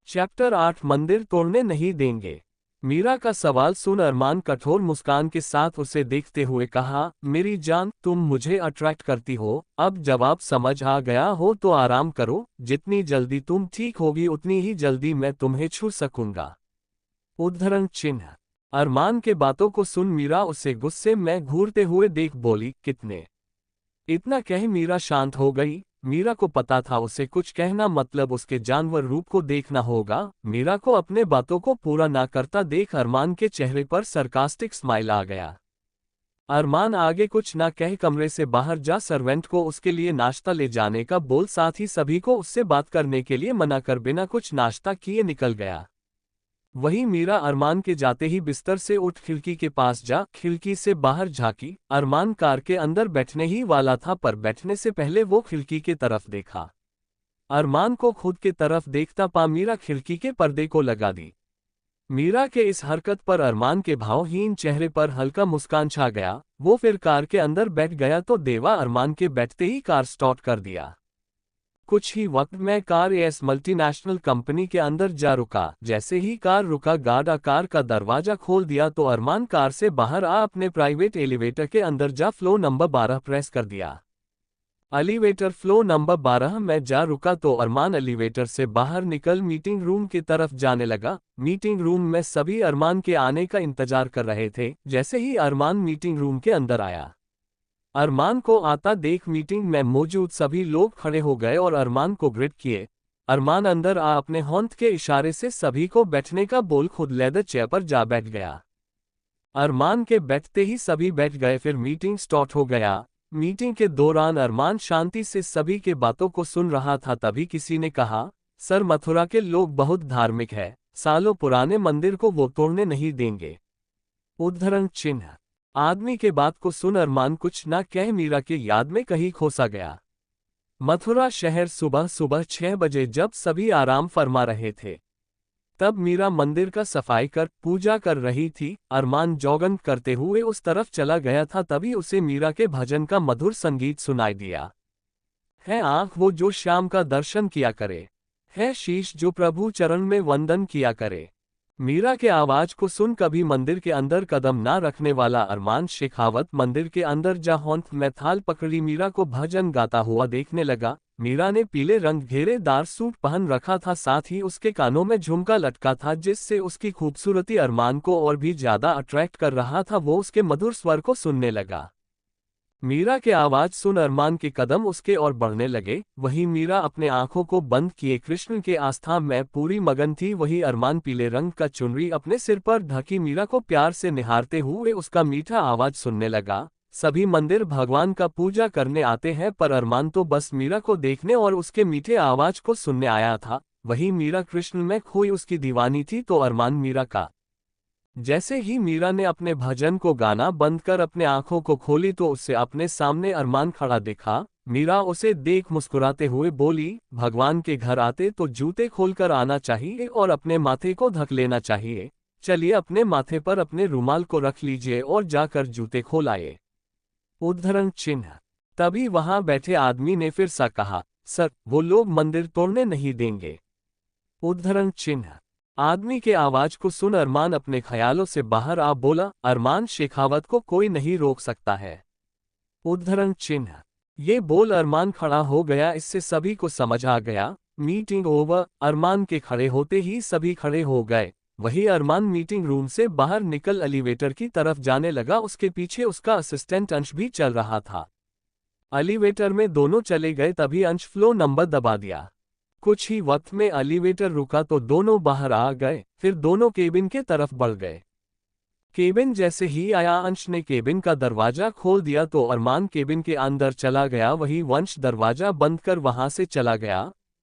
चैप्टर 8 मंदिर तोड़ने नहीं देंगे। मीरा का सवाल सुन अरमान कठोर मुस्कान के साथ उसे देखते हुए कहा, मेरी जान तुम मुझे अट्रैक्ट करती हो, अब जवाब समझ आ गया हो तो आराम करो, जितनी जल्दी तुम ठीक होगी उतनी ही जल्दी मैं तुम्हें छू सकूंगा। उद्धरण चिन्ह। अरमान के बातों को सुन मीरा उसे गुस्से में घूरते हुए देख बोली, कितने। इतना कह मीरा शांत हो गई। मीरा को पता था उसे कुछ कहना मतलब उसके जानवर रूप को देखना होगा। मीरा को अपने बातों को पूरा ना करता देख अरमान के चेहरे पर सरकास्टिक स्माइल आ गया। अरमान आगे कुछ ना कह कमरे से बाहर जा सर्वेंट को उसके लिए नाश्ता ले जाने का बोल, साथ ही सभी को उससे बात करने के लिए मना कर बिना कुछ नाश्ता किए निकल गया। वहीं मीरा अरमान के जाते ही बिस्तर से उठ खिड़की के पास जा खिड़की से बाहर झांकी। अरमान कार के अंदर बैठने ही वाला था पर बैठने से पहले वो खिड़की के तरफ देखा। अरमान को खुद के तरफ देखता पा मीरा खिड़की के पर्दे को लगा दी। मीरा के इस हरकत पर अरमान के भावहीन चेहरे पर हल्का मुस्कान छा गया। वो फिर कार के अंदर बैठ गया तो देवा अरमान के बैठते ही कार स्टार्ट कर दिया। कुछ ही वक्त में कार एस मल्टीनेशनल कंपनी के अंदर जा रुका। जैसे ही कार रुका गार्ड कार का दरवाजा खोल दिया तो अरमान कार से बाहर आ अपने प्राइवेट एलिवेटर के अंदर जा फ्लो नंबर 12 प्रेस कर दिया। एलिवेटर फ्लो नंबर 12 में जा रुका तो अरमान एलिवेटर से बाहर निकल मीटिंग रूम की तरफ जाने लगा। मीटिंग रूम में सभी अरमान के आने का इंतजार कर रहे थे। जैसे ही अरमान मीटिंग रूम के अंदर आया, अरमान को आता देख मीटिंग में मौजूद सभी लोग खड़े हो गए और अरमान को ग्रिड किए। अरमान अंदर आ अपने होंठ के इशारे से सभी को बैठने का बोल खुद लेदर चेयर पर जा बैठ गया। अरमान के बैठते ही सभी बैठ गए। फिर मीटिंग स्टार्ट हो गया। मीटिंग के दौरान अरमान शांति से सभी के बातों को सुन रहा था। तभी किसी ने कहा, सर मथुरा के लोग बहुत धार्मिक है, सालों पुराने मंदिर को वो तोड़ने नहीं देंगे। उद्धरण चिन्ह। आदमी के बात को सुन अरमान कुछ ना कह मीरा के याद में कहीं खोसा गया। मथुरा शहर सुबह सुबह 6 बजे जब सभी आराम फरमा रहे थे, तब मीरा मंदिर का सफाई कर पूजा कर रही थी। अरमान जॉगिंग करते हुए उस तरफ चला गया था। तभी उसे मीरा के भजन का मधुर संगीत सुनाई दिया। है आंख वो जो शाम का दर्शन किया करे, है शीश जो प्रभु चरण में वंदन किया करे। मीरा के आवाज को सुन कभी मंदिर के अंदर कदम ना रखने वाला अरमान शेखावत मंदिर के अंदर जा होंठ में थाल पकड़ी मीरा को भजन गाता हुआ देखने लगा। मीरा ने पीले रंग घेरेदार सूट पहन रखा था, साथ ही उसके कानों में झुमका लटका था जिससे उसकी खूबसूरती अरमान को और भी ज्यादा अट्रैक्ट कर रहा था। वो उसके मधुर स्वर को सुनने लगा। मीरा के आवाज सुन अरमान के कदम उसके ओर बढ़ने लगे। वही मीरा अपने आंखों को बंद किए कृष्ण के आस्था में पूरी मगन थी। वही अरमान पीले रंग का चुनरी अपने सिर पर ढकी मीरा को प्यार से निहारते हुए उसका मीठा आवाज सुनने लगा। सभी मंदिर भगवान का पूजा करने आते हैं, पर अरमान तो बस मीरा को देखने और उसके मीठे आवाज को सुनने आया था। वही मीरा कृष्ण में खोई उसकी दीवानी थी तो अरमान मीरा का। जैसे ही मीरा ने अपने भजन को गाना बंद कर अपने आंखों को खोली तो उससे अपने सामने अरमान खड़ा दिखा। मीरा उसे देख मुस्कुराते हुए बोली, भगवान के घर आते तो जूते खोलकर आना चाहिए और अपने माथे को ढक लेना चाहिए। चलिए अपने माथे पर अपने रुमाल को रख लीजिए और जाकर जूते खोलाए। उद्धरण चिन्ह। तभी वहां बैठे आदमी ने फिर सा कहा, सर वो लोग मंदिर तोड़ने नहीं देंगे। उद्धरण चिन्ह। आदमी के आवाज को सुन अरमान अपने ख्यालों से बाहर आ बोला, अरमान शेखावत को कोई नहीं रोक सकता है। उद्धरण चिन्ह। ये बोल अरमान खड़ा हो गया। इससे सभी को समझ आ गया मीटिंग ओवर। अरमान के खड़े होते ही सभी खड़े हो गए। वही अरमान मीटिंग रूम से बाहर निकल एलिवेटर की तरफ जाने लगा। उसके पीछे उसका असिस्टेंट अंश भी चल रहा था। एलिवेटर में दोनों चले गए तभी अंश फ्लोर नंबर दबा दिया। कुछ ही वक्त में एलिवेटर रुका तो दोनों बाहर आ गए। फिर दोनों केबिन के तरफ बढ़ गए। केबिन जैसे ही आया अंश ने केबिन का दरवाजा खोल दिया तो अरमान केबिन के अंदर चला गया। वही वंश दरवाजा बंद कर वहां से चला गया।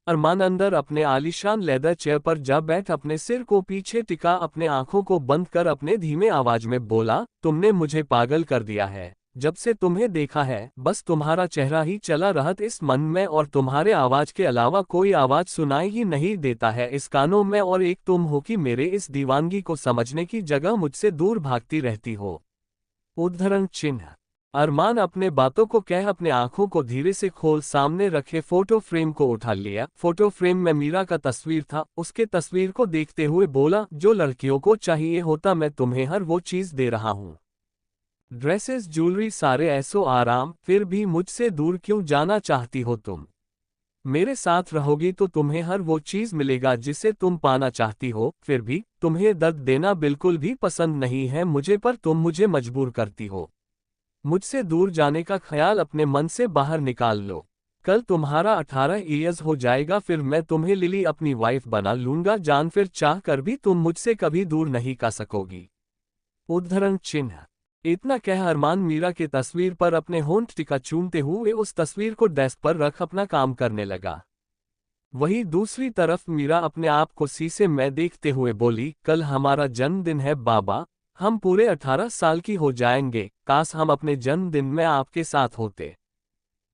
अरमान अंदर अपने आलीशान लेदर चेयर पर जा बैठ अपने सिर को पीछे टिका अपने आंखों को बंद कर अपने धीमे आवाज में बोला, तुमने मुझे पागल कर दिया है। जब से तुम्हें देखा है बस तुम्हारा चेहरा ही चला रहत इस मन में और तुम्हारे आवाज के अलावा कोई आवाज सुनाई ही नहीं देता है इस कानों में। और एक तुम हो कि मेरे इस दीवानगी को समझने की जगह मुझसे दूर भागती रहती हो। उद्धरण चिन्ह। अरमान अपने बातों को कह अपने आंखों को धीरे से खोल सामने रखे फोटो फ्रेम को उठा लिया। फोटो फ्रेम में मीरा का तस्वीर था। उसके तस्वीर को देखते हुए बोला, जो लड़कियों को चाहिए होता मैं तुम्हें हर वो चीज दे रहा हूँ। ड्रेसेस, ज्वेलरी, सारे ऐसो आराम। फिर भी मुझसे दूर क्यों जाना चाहती हो तुम? मेरे साथ रहोगी तो तुम्हें हर वो चीज मिलेगा जिसे तुम पाना चाहती हो। फिर भी तुम्हें दर्द देना बिल्कुल भी पसंद नहीं है मुझे, पर तुम मुझे मजबूर करती हो। मुझसे दूर जाने का ख्याल अपने मन से बाहर निकाल लो। कल तुम्हारा 18 ईयर्स हो जाएगा, फिर मैं तुम्हें लिली अपनी वाइफ बना लूंगा जान। फिर चाह कर भी तुम मुझसे कभी दूर नहीं कर सकोगी। उद्धरण चिन्ह। इतना कह अरमान मीरा के तस्वीर पर अपने होंठ टिका चूमते हुए उस तस्वीर को डेस्क पर रख अपना काम करने लगा। वही दूसरी तरफ मीरा अपने आप को शीशे में देखते हुए बोली, कल हमारा जन्मदिन है बाबा। हम पूरे 18 साल की हो जाएंगे। काश हम अपने जन्मदिन में आपके साथ होते।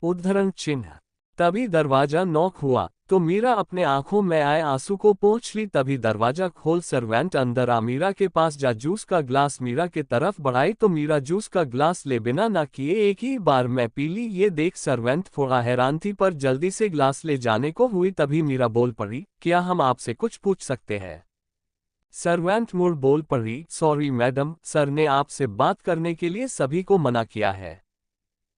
उद्धरण चिन्ह। तभी दरवाजा नॉक हुआ तो मीरा अपने आंखों में आए आंसू को पोंछ ली। तभी दरवाजा खोल सर्वेंट अंदर आ मीरा के पास जा जूस का ग्लास मीरा के तरफ बढ़ाई तो मीरा जूस का ग्लास ले बिना ना किए एक ही बार में पी ली। ये देख सर्वेंट थोड़ा हैरान थी पर जल्दी से ग्लास ले जाने को हुई। तभी मीरा बोल पड़ी, क्या हम आपसे कुछ पूछ सकते हैं? सर्वेंट मुड़ बोल पड़ी, सॉरी मैडम, सर ने आपसे बात करने के लिए सभी को मना किया है।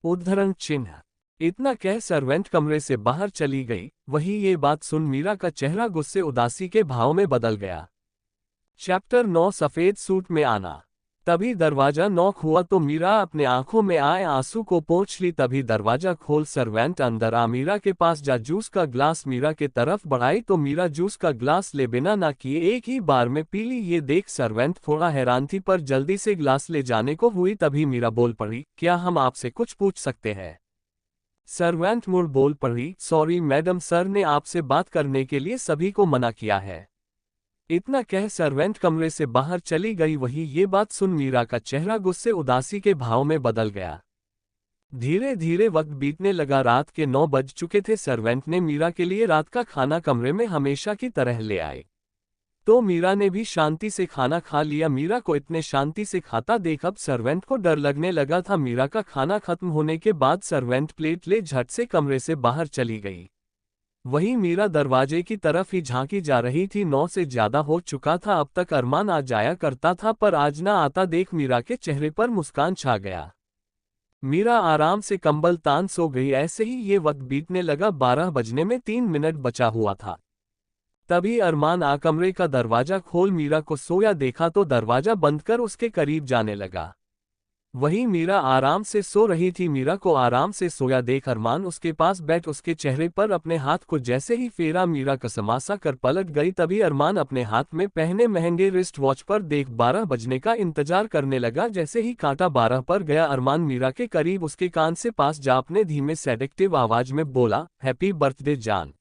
उद्धरण चिन्ह। इतना कह सर्वेंट कमरे से बाहर चली गई। वही ये बात सुन मीरा का चेहरा गुस्से उदासी के भाव में बदल गया। चैप्टर 9 सफेद सूट में आना। तभी दरवाजा नॉक हुआ तो मीरा अपने आंखों में आए आंसू को पोंछ ली। तभी दरवाजा खोल सर्वेंट अंदर आ मीरा के पास जा जूस का ग्लास मीरा के तरफ बढ़ाई तो मीरा जूस का ग्लास ले बिना ना किए एक ही बार में पी ली। ये देख सर्वेंट थोड़ा हैरान थी पर जल्दी से ग्लास ले जाने को हुई। तभी मीरा बोल पड़ी, क्या हम आपसे कुछ पूछ सकते हैं? सर्वेंट मुड़ बोल पड़ी, सॉरी मैडम, सर ने आपसे बात करने के लिए सभी को मना किया है। इतना कह सर्वेंट कमरे से बाहर चली गई। वही ये बात सुन मीरा का चेहरा गुस्से उदासी के भाव में बदल गया। धीरे धीरे वक्त बीतने लगा। रात के 9 बज चुके थे। सर्वेंट ने मीरा के लिए रात का खाना कमरे में हमेशा की तरह ले आए तो मीरा ने भी शांति से खाना खा लिया। मीरा को इतने शांति से खाता देख अब सर्वेंट को डर लगने लगा था। मीरा का खाना खत्म होने के बाद सर्वेंट प्लेट ले झट से कमरे से बाहर चली गई। वहीं मीरा दरवाजे की तरफ ही झांकी जा रही थी। 9 से ज्यादा हो चुका था। अब तक अरमान आ जाया करता था पर आज ना आता देख मीरा के चेहरे पर मुस्कान छा गया। मीरा आराम से कंबल तान सो गई। ऐसे ही ये वक्त बीतने लगा। 12 बजने में 3 मिनट बचा हुआ था। तभी अरमान आ कमरे का दरवाजा खोल मीरा को सोया देखा तो दरवाजा बंद कर उसके करीब जाने लगा। वहीं मीरा आराम से सो रही थी। मीरा को आराम से सोया देख अरमान उसके पास बैठ उसके चेहरे पर अपने हाथ को जैसे ही फेरा, मीरा कसमासा कर पलट गई। तभी अरमान अपने हाथ में पहने महंगे रिस्ट वॉच पर देख 12 बजने का इंतजार करने लगा। जैसे ही कांटा 12 पर गया, अरमान मीरा के करीब उसके कान से पास जा अपने धीमे सेडेक्टिव आवाज में बोला, हैप्पी बर्थडे जान।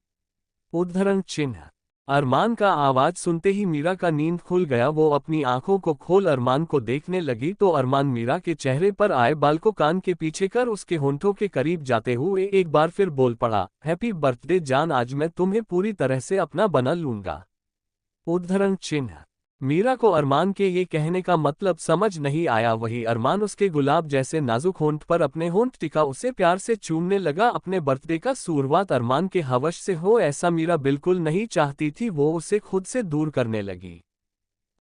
उद्धरण चिन्ह। अरमान का आवाज सुनते ही मीरा का नींद खुल गया। वो अपनी आंखों को खोल अरमान को देखने लगी तो अरमान मीरा के चेहरे पर आए बाल को कान के पीछे कर उसके होंठों के करीब जाते हुए एक बार फिर बोल पड़ा, हैप्पी बर्थडे जान, आज मैं तुम्हें पूरी तरह से अपना बना लूंगा। उद्धरण चिन्ह। मीरा को अरमान के ये कहने का मतलब समझ नहीं आया। वही अरमान उसके गुलाब जैसे नाजुक होंठ पर अपने होंठ टिका उसे प्यार से चूमने लगा। अपने बर्थडे का शुरुआत अरमान के हवस से हो, ऐसा मीरा बिल्कुल नहीं चाहती थी। वो उसे खुद से दूर करने लगी,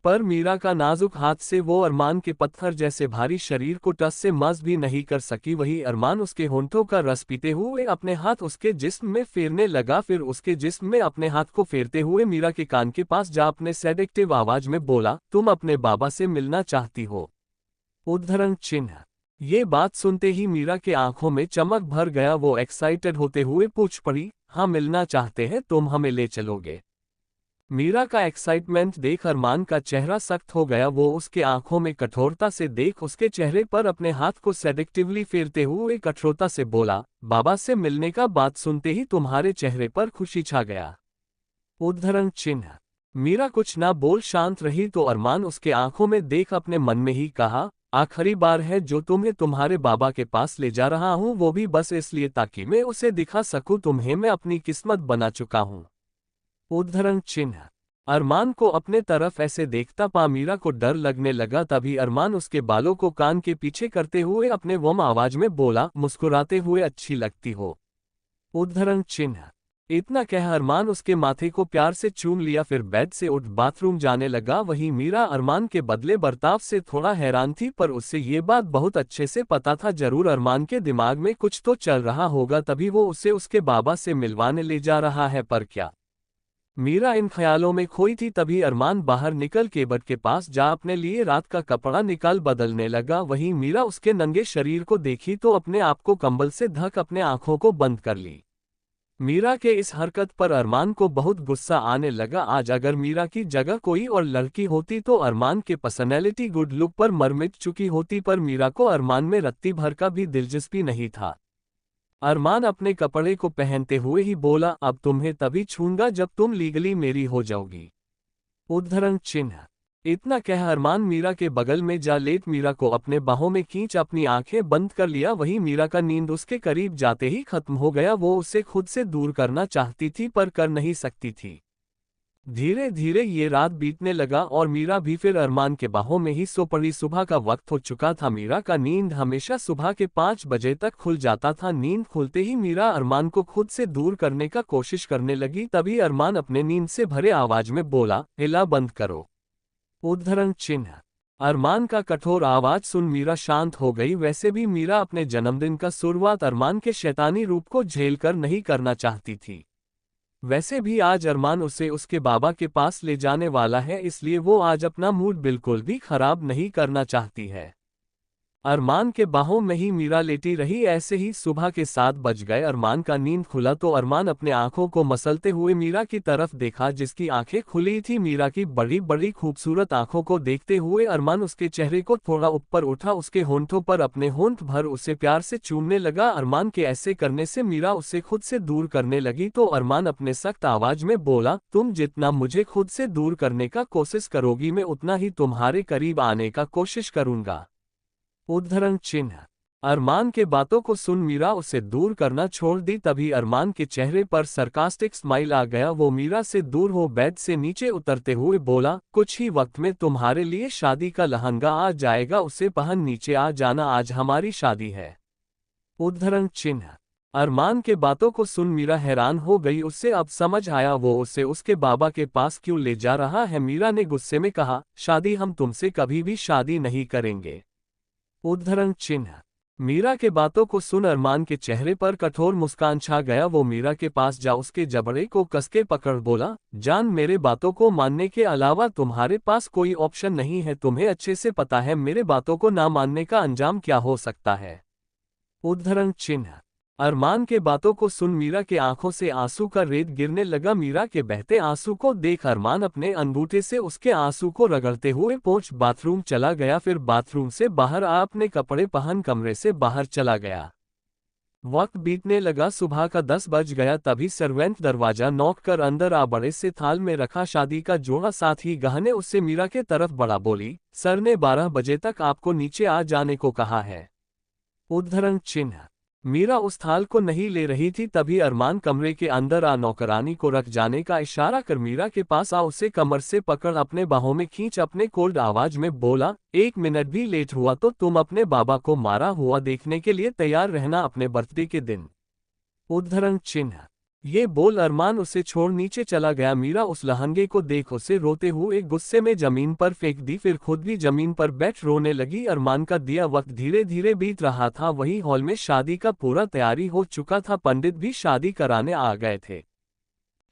पर मीरा का नाजुक हाथ से वो अरमान के पत्थर जैसे भारी शरीर को टस से मस भी नहीं कर सकी। वही अरमान उसके होंठों का रस पीते हुए अपने हाथ उसके जिस्म में फेरने लगा। फिर उसके जिस्म में अपने हाथ को फेरते हुए मीरा के कान के पास जा अपने सेडेक्टिव आवाज में बोला, तुम अपने बाबा से मिलना चाहती हो। उद्धरण चिन्ह। ये बात सुनते ही मीरा के आंखों में चमक भर गया। वो एक्साइटेड होते हुए पूछ पड़ी, हाँ मिलना चाहते हैं, तुम हमें ले चलोगे? मीरा का एक्साइटमेंट देख अरमान का चेहरा सख्त हो गया। वो उसके आंखों में कठोरता से देख उसके चेहरे पर अपने हाथ को सेडेक्टिवली फेरते हुए कठोरता से बोला, बाबा से मिलने का बात सुनते ही तुम्हारे चेहरे पर खुशी छा गया। उद्धरण चिन्ह। मीरा कुछ ना बोल शांत रही तो अरमान उसके आंखों में देख अपने मन में ही कहा, आखिरी बार है जो तुम्हें तुम्हारे बाबा के पास ले जा रहा हूं, वो भी बस इसलिए ताकि मैं उसे दिखा सकूं तुम्हें मैं अपनी किस्मत बना चुका हूं। उद्धरण चिन्ह। अरमान को अपने तरफ ऐसे देखता पा मीरा को डर लगने लगा। तभी अरमान उसके बालों को कान के पीछे करते हुए अपने वम आवाज में बोला, मुस्कुराते हुए अच्छी लगती हो। उद्धरण चिन्ह। इतना कह अरमान उसके माथे को प्यार से चूम लिया, फिर बेड से उठ बाथरूम जाने लगा। वहीं मीरा अरमान के बदले बर्ताव से थोड़ा हैरान थी, पर उससे ये बात बहुत अच्छे से पता था जरूर अरमान के दिमाग में कुछ तो चल रहा होगा, तभी वो उसे उसके बाबा से मिलवाने ले जा रहा है। पर क्या? मीरा इन ख्यालों में खोई थी। तभी अरमान बाहर निकल के बेड के पास जा अपने लिए रात का कपड़ा निकाल बदलने लगा। वहीं मीरा उसके नंगे शरीर को देखी तो अपने आप को कंबल से ढक अपने आंखों को बंद कर ली। मीरा के इस हरकत पर अरमान को बहुत गुस्सा आने लगा। आज अगर मीरा की जगह कोई और लड़की होती तो अरमान के पर्सनैलिटी गुड लुक पर मर मिट चुकी होती, पर मीरा को अरमान में रत्ती भर का भी दिलचस्पी नहीं था। अरमान अपने कपड़े को पहनते हुए ही बोला, अब तुम्हें तभी छूंगा जब तुम लीगली मेरी हो जाओगी। उद्धरण चिन्ह। इतना कह अरमान मीरा के बगल में जा लेट मीरा को अपने बाहों में खींच अपनी आंखें बंद कर लिया। वहीं मीरा का नींद उसके करीब जाते ही खत्म हो गया। वो उसे खुद से दूर करना चाहती थी पर कर नहीं सकती थी। धीरे धीरे ये रात बीतने लगा और मीरा भी फिर अरमान के बाहों में ही सो पड़ी। सुबह का वक्त हो चुका था। मीरा का नींद हमेशा सुबह के 5 बजे तक खुल जाता था। नींद खुलते ही मीरा अरमान को खुद से दूर करने का कोशिश करने लगी। तभी अरमान अपने नींद से भरे आवाज में बोला, हिला बंद करो। उद्धरण चिन्ह। अरमान का कठोर आवाज सुन मीरा शांत हो गई। वैसे भी मीरा अपने जन्मदिन का शुरुआत अरमान के शैतानी रूप को झेल कर नहीं करना चाहती थी। वैसे भी आज अरमान उसे उसके बाबा के पास ले जाने वाला है, इसलिए वो आज अपना मूड बिल्कुल भी खराब नहीं करना चाहती है। अरमान के बाहों में ही मीरा लेटी रही। ऐसे ही सुबह के 7 बज गए। अरमान का नींद खुला तो अरमान अपने आंखों को मसलते हुए मीरा की तरफ देखा जिसकी आंखें खुली थी। मीरा की बड़ी बड़ी खूबसूरत आंखों को देखते हुए अरमान उसके चेहरे को थोड़ा ऊपर उठा, उसके होंठों पर अपने होंठ भर उसे प्यार से चूमने लगा। अरमान के ऐसे करने से मीरा उसे खुद से दूर करने लगी तो अरमान अपने सख्त आवाज में बोला, तुम जितना मुझे खुद से दूर करने का कोशिश करोगी मैं उतना ही तुम्हारे करीब आने का कोशिश करूंगा। उद्धरण चिन्ह। अरमान के बातों को सुन मीरा उसे दूर करना छोड़ दी। तभी अरमान के चेहरे पर सरकास्टिक स्माइल आ गया। वो मीरा से दूर हो बेड से नीचे उतरते हुए बोला, कुछ ही वक्त में तुम्हारे लिए शादी का लहंगा आ जाएगा, उसे पहन नीचे आ जाना, आज हमारी शादी है। उद्धरण चिन्ह। अरमान के बातों को सुन मीरा हैरान हो गई। उससे अब समझ आया वो उसे उसके बाबा के पास क्यों ले जा रहा है। मीरा ने गुस्से में कहा, शादी हम तुमसे कभी भी शादी नहीं करेंगे। उद्धरण चिन्ह। मीरा के बातों को सुन अरमान के चेहरे पर कठोर मुस्कान छा गया। वो मीरा के पास जा उसके जबड़े को कसके पकड़ बोला, जान, मेरे बातों को मानने के अलावा तुम्हारे पास कोई ऑप्शन नहीं है। तुम्हें अच्छे से पता है मेरे बातों को ना मानने का अंजाम क्या हो सकता है। उद्धरण चिन्ह। अरमान के बातों को सुन मीरा के आंखों से आंसू का रेत गिरने लगा। मीरा के बहते आंसू को देख अरमान अपने अंगूठे से उसके आंसू को रगड़ते हुए पहुंच बाथरूम चला गया। फिर बाथरूम से बाहर आ अपने कपड़े पहन कमरे से बाहर चला गया। वक्त बीतने लगा, सुबह का 10 बज गया। तभी सर्वेंट दरवाजा नॉक कर अंदर आ बड़े से थाल में रखा शादी का जोड़ा साथ ही गहने उससे मीरा के तरफ बढ़ा बोली, सर ने 12 बजे तक आपको नीचे आ जाने को कहा है। उद्धरण चिन्ह। मीरा उस थाल को नहीं ले रही थी। तभी अरमान कमरे के अंदर आ नौकरानी को रख जाने का इशारा कर मीरा के पास आ उसे कमर से पकड़ अपने बाहों में खींच अपने कोल्ड आवाज में बोला, 1 मिनट भी लेट हुआ तो तुम अपने बाबा को मारा हुआ देखने के लिए तैयार रहना अपने बर्थडे के दिन। उद्धरण चिन्ह। ये बोल अरमान उसे छोड़ नीचे चला गया। मीरा उस लहंगे को देख उसे रोते हुए गुस्से में जमीन पर फेंक दी। फिर खुद भी जमीन पर बैठ रोने लगी। अरमान का दिया वक्त धीरे धीरे बीत रहा था। वही हॉल में शादी का पूरा तैयारी हो चुका था। पंडित भी शादी कराने आ गए थे।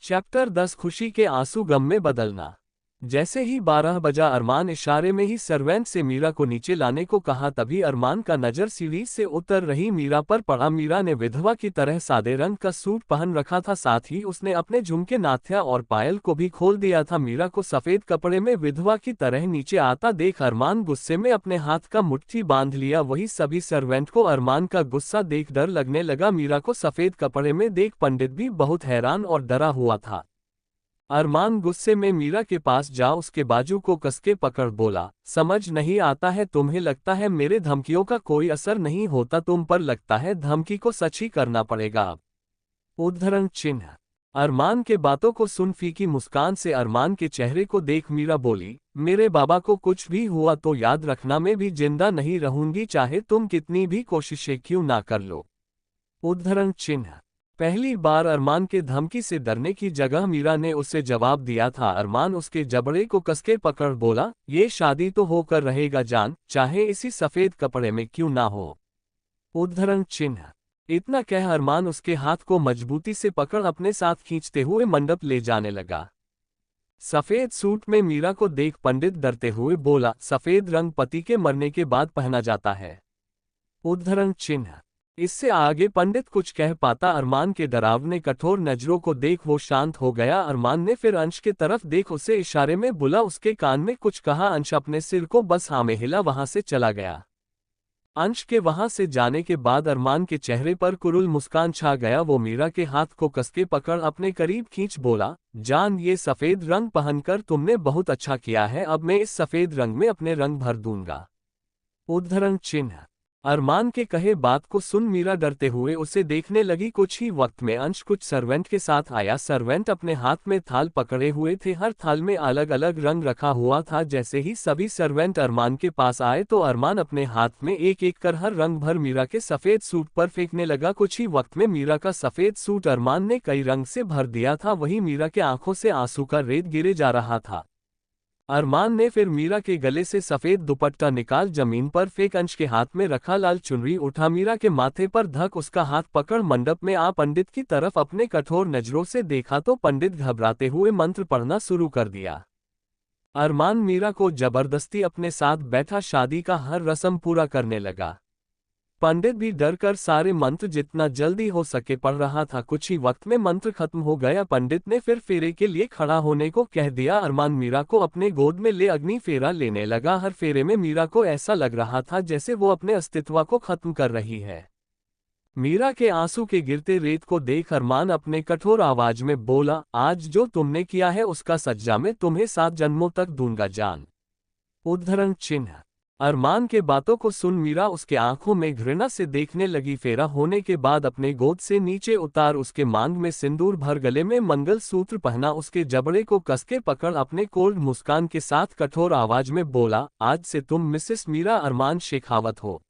चैप्टर 10 खुशी के आंसू गम में बदलना। जैसे ही 12 बजा अरमान इशारे में ही सर्वेंट से मीरा को नीचे लाने को कहा। तभी अरमान का नजर सीढ़ी से उतर रही मीरा पर पड़ा। मीरा ने विधवा की तरह सादे रंग का सूट पहन रखा था। साथ ही उसने अपने झुमके, नाथिया और पायल को भी खोल दिया था। मीरा को सफेद कपड़े में विधवा की तरह नीचे आता देख अरमान गुस्से में अपने हाथ का मुट्ठी बांध लिया। वही सभी सर्वेंट को अरमान का गुस्सा देख डर लगने लगा। मीरा को सफेद कपड़े में देख पंडित भी बहुत हैरान और डरा हुआ था। अरमान गुस्से में मीरा के पास जा उसके बाजू को कसके पकड़ बोला, समझ नहीं आता है तुम्हें? लगता है मेरे धमकियों का कोई असर नहीं होता तुम पर? लगता है धमकी को सच ही करना पड़ेगा अब। उद्धरण चिन्ह। अरमान के बातों को सुन फीकी मुस्कान से अरमान के चेहरे को देख मीरा बोली, मेरे बाबा को कुछ भी हुआ तो याद रखना मैं भी जिंदा नहीं रहूंगी, चाहे तुम कितनी भी कोशिशें क्यों ना कर लो। उद्धरण चिन्ह। पहली बार अरमान के धमकी से डरने की जगह मीरा ने उसे जवाब दिया था। अरमान उसके जबड़े को कसके पकड़ बोला, ये शादी तो होकर रहेगा जान, चाहे इसी सफेद कपड़े में क्यों ना हो। उद्धरण चिन्ह। इतना कह अरमान उसके हाथ को मजबूती से पकड़ अपने साथ खींचते हुए मंडप ले जाने लगा। सफेद सूट में मीरा को देख पंडित डरते हुए बोला, सफेद रंग पति के मरने के बाद पहना जाता है। उद्धरण चिन्ह। इससे आगे पंडित कुछ कह पाता अरमान के डरावने कठोर नजरों को देख वो शांत हो गया। अरमान ने फिर अंश के तरफ देख उसे इशारे में बुला, उसके कान में कुछ कहा। अंश अपने सिर को बस हाँ में हिला वहां से चला गया। अंश के वहां से जाने के बाद अरमान के चेहरे पर कुरुल मुस्कान छा गया। वो मीरा के हाथ को कसके पकड़ अपने करीब खींच बोला, जान, ये सफेद रंग पहनकर तुमने बहुत अच्छा किया है, अब मैं इस सफेद रंग में अपने रंग भर दूंगा। उद्धरण चिन्ह। अरमान के कहे बात को सुन मीरा डरते हुए उसे देखने लगी। कुछ ही वक्त में अंश कुछ सर्वेंट के साथ आया। सर्वेंट अपने हाथ में थाल पकड़े हुए थे। हर थाल में अलग अलग रंग रखा हुआ था। जैसे ही सभी सर्वेंट अरमान के पास आए तो अरमान अपने हाथ में एक एक कर हर रंग भर मीरा के सफेद सूट पर फेंकने लगा। कुछ ही वक्त में मीरा का सफेद सूट अरमान ने कई रंग से भर दिया था। वहीं मीरा के आंखों से आंसू का रेत गिरे जा रहा था। अरमान ने फिर मीरा के गले से सफेद दुपट्टा निकाल जमीन पर फेंक अंश के हाथ में रखा लाल चुनरी उठा मीरा के माथे पर धक उसका हाथ पकड़ मंडप में आ पंडित की तरफ अपने कठोर नजरों से देखा तो पंडित घबराते हुए मंत्र पढ़ना शुरू कर दिया। अरमान मीरा को जबरदस्ती अपने साथ बैठा शादी का हर रस्म पूरा करने लगा। पंडित भी डर कर सारे मंत्र जितना जल्दी हो सके पढ़ रहा था। कुछ ही वक्त में मंत्र खत्म हो गया। पंडित ने फिर फेरे के लिए खड़ा होने को कह दिया। अरमान मीरा को अपने गोद में ले अग्नि फेरा लेने लगा। हर फेरे में मीरा को ऐसा लग रहा था जैसे वो अपने अस्तित्व को खत्म कर रही है। मीरा के आंसू के गिरते रेत को देख अरमान अपने कठोर आवाज में बोला, आज जो तुमने किया है उसका सज्जा मैं तुम्हें 7 जन्मों तक दूंगा जान। उद्धरण चिन्ह। अरमान के बातों को सुन मीरा उसके आंखों में घृणा से देखने लगी। फेरा होने के बाद अपने गोद से नीचे उतार उसके मांग में सिंदूर भर, गले में मंगल सूत्र पहना, उसके जबड़े को कसके पकड़ अपने कोल्ड मुस्कान के साथ कठोर आवाज में बोला, आज से तुम मिसेस मीरा अरमान शेखावत हो।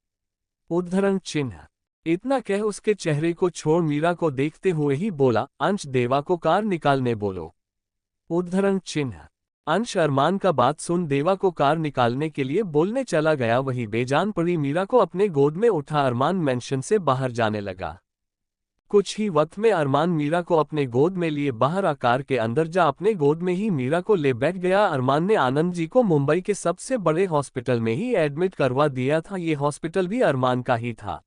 उद्धरण चिन्ह। इतना कह उसके चेहरे को छोड़ मीरा को देखते हुए ही बोला, अंश देवा को कार निकालने बोलो। उद्धरण चिन्ह। अंश अरमान का बात सुन देवा को कार निकालने के लिए बोलने चला गया। वही बेजान पड़ी मीरा को अपने गोद में उठा अरमान मेंशन से बाहर जाने लगा। कुछ ही वक्त में अरमान मीरा को अपने गोद में लिए बाहर आ कार के अंदर जा अपने गोद में ही मीरा को ले बैठ गया। अरमान ने आनंद जी को मुंबई के सबसे बड़े हॉस्पिटल में ही एडमिट करवा दिया था। ये हॉस्पिटल भी अरमान का ही था।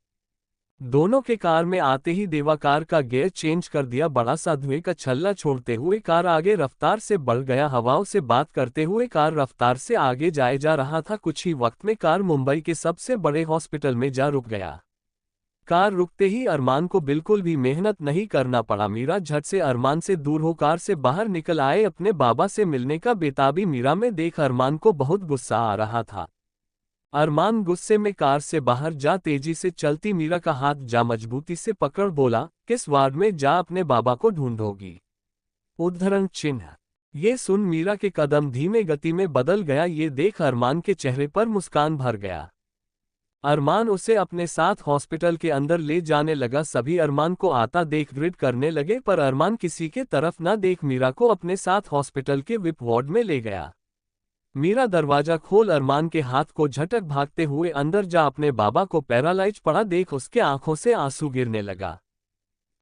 दोनों के कार में आते ही देवा कार का गियर चेंज कर दिया। बड़ा सा धुएं का छल्ला छोड़ते हुए कार आगे रफ्तार से बढ़ गया। हवाओं से बात करते हुए कार रफ्तार से आगे जाए जा रहा था। कुछ ही वक्त में कार मुंबई के सबसे बड़े हॉस्पिटल में जा रुक गया। कार रुकते ही अरमान को बिल्कुल भी मेहनत नहीं करना पड़ा। मीरा झट से अरमान से दूर हो कार से बाहर निकल आए। अपने बाबा से मिलने का बेताबी मीरा में देख अरमान को बहुत गुस्सा आ रहा था। अरमान गुस्से में कार से बाहर जा तेजी से चलती मीरा का हाथ जा मजबूती से पकड़ बोला, किस वार्ड में जा अपने बाबा को ढूंढोगी? उद्धरण चिन्ह। ये सुन मीरा के कदम धीमे गति में बदल गया। ये देख अरमान के चेहरे पर मुस्कान भर गया। अरमान उसे अपने साथ हॉस्पिटल के अंदर ले जाने लगा। सभी अरमान को आता देख ग्रिड करने लगे, पर अरमान किसी के तरफ न देख मीरा को अपने साथ हॉस्पिटल के विप वार्ड में ले गया। मीरा दरवाजा खोल अरमान के हाथ को झटक भागते हुए अंदर जा अपने बाबा को पैरालाइज पड़ा देख उसके आंखों से आंसू गिरने लगा।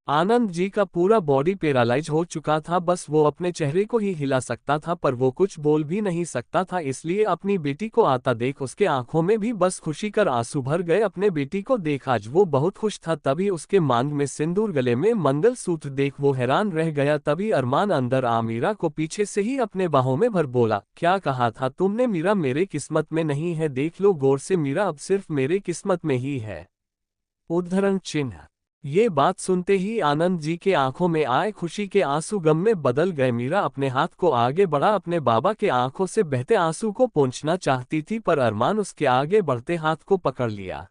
आनंद जी का पूरा बॉडी पैरालाइज हो चुका था। बस वो अपने चेहरे को ही हिला सकता था, पर वो कुछ बोल भी नहीं सकता था। इसलिए अपनी बेटी को आता देख उसके आंखों में भी बस खुशी कर आंसू भर गए। अपने बेटी को देख आज वो बहुत खुश था। तभी उसके मांग में सिंदूर, गले में मंगलसूत्र देख वो हैरान रह गया। तभी अरमान अंदर आ मीरा को पीछे से ही अपने बाहों में भर बोला, क्या कहा था तुमने मीरा? मेरे किस्मत में नहीं है, देख लो गौर से मीरा, अब सिर्फ मेरे किस्मत में ही है। उद्धरण चिन्ह। ये बात सुनते ही आनंद जी के आंखों में आए खुशी के आंसू गम में बदल गए। मीरा अपने हाथ को आगे बढ़ा अपने बाबा के आंखों से बहते आंसू को पोंछना चाहती थी, पर अरमान उसके आगे बढ़ते हाथ को पकड़ लिया।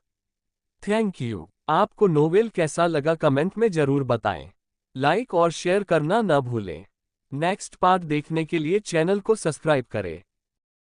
Thank you. आपको नोवेल कैसा लगा कमेंट में जरूर बताएं। लाइक और शेयर करना न भूलें। नेक्स्ट पार्ट देखने के लिए चैनल को सब्सक्राइब करें।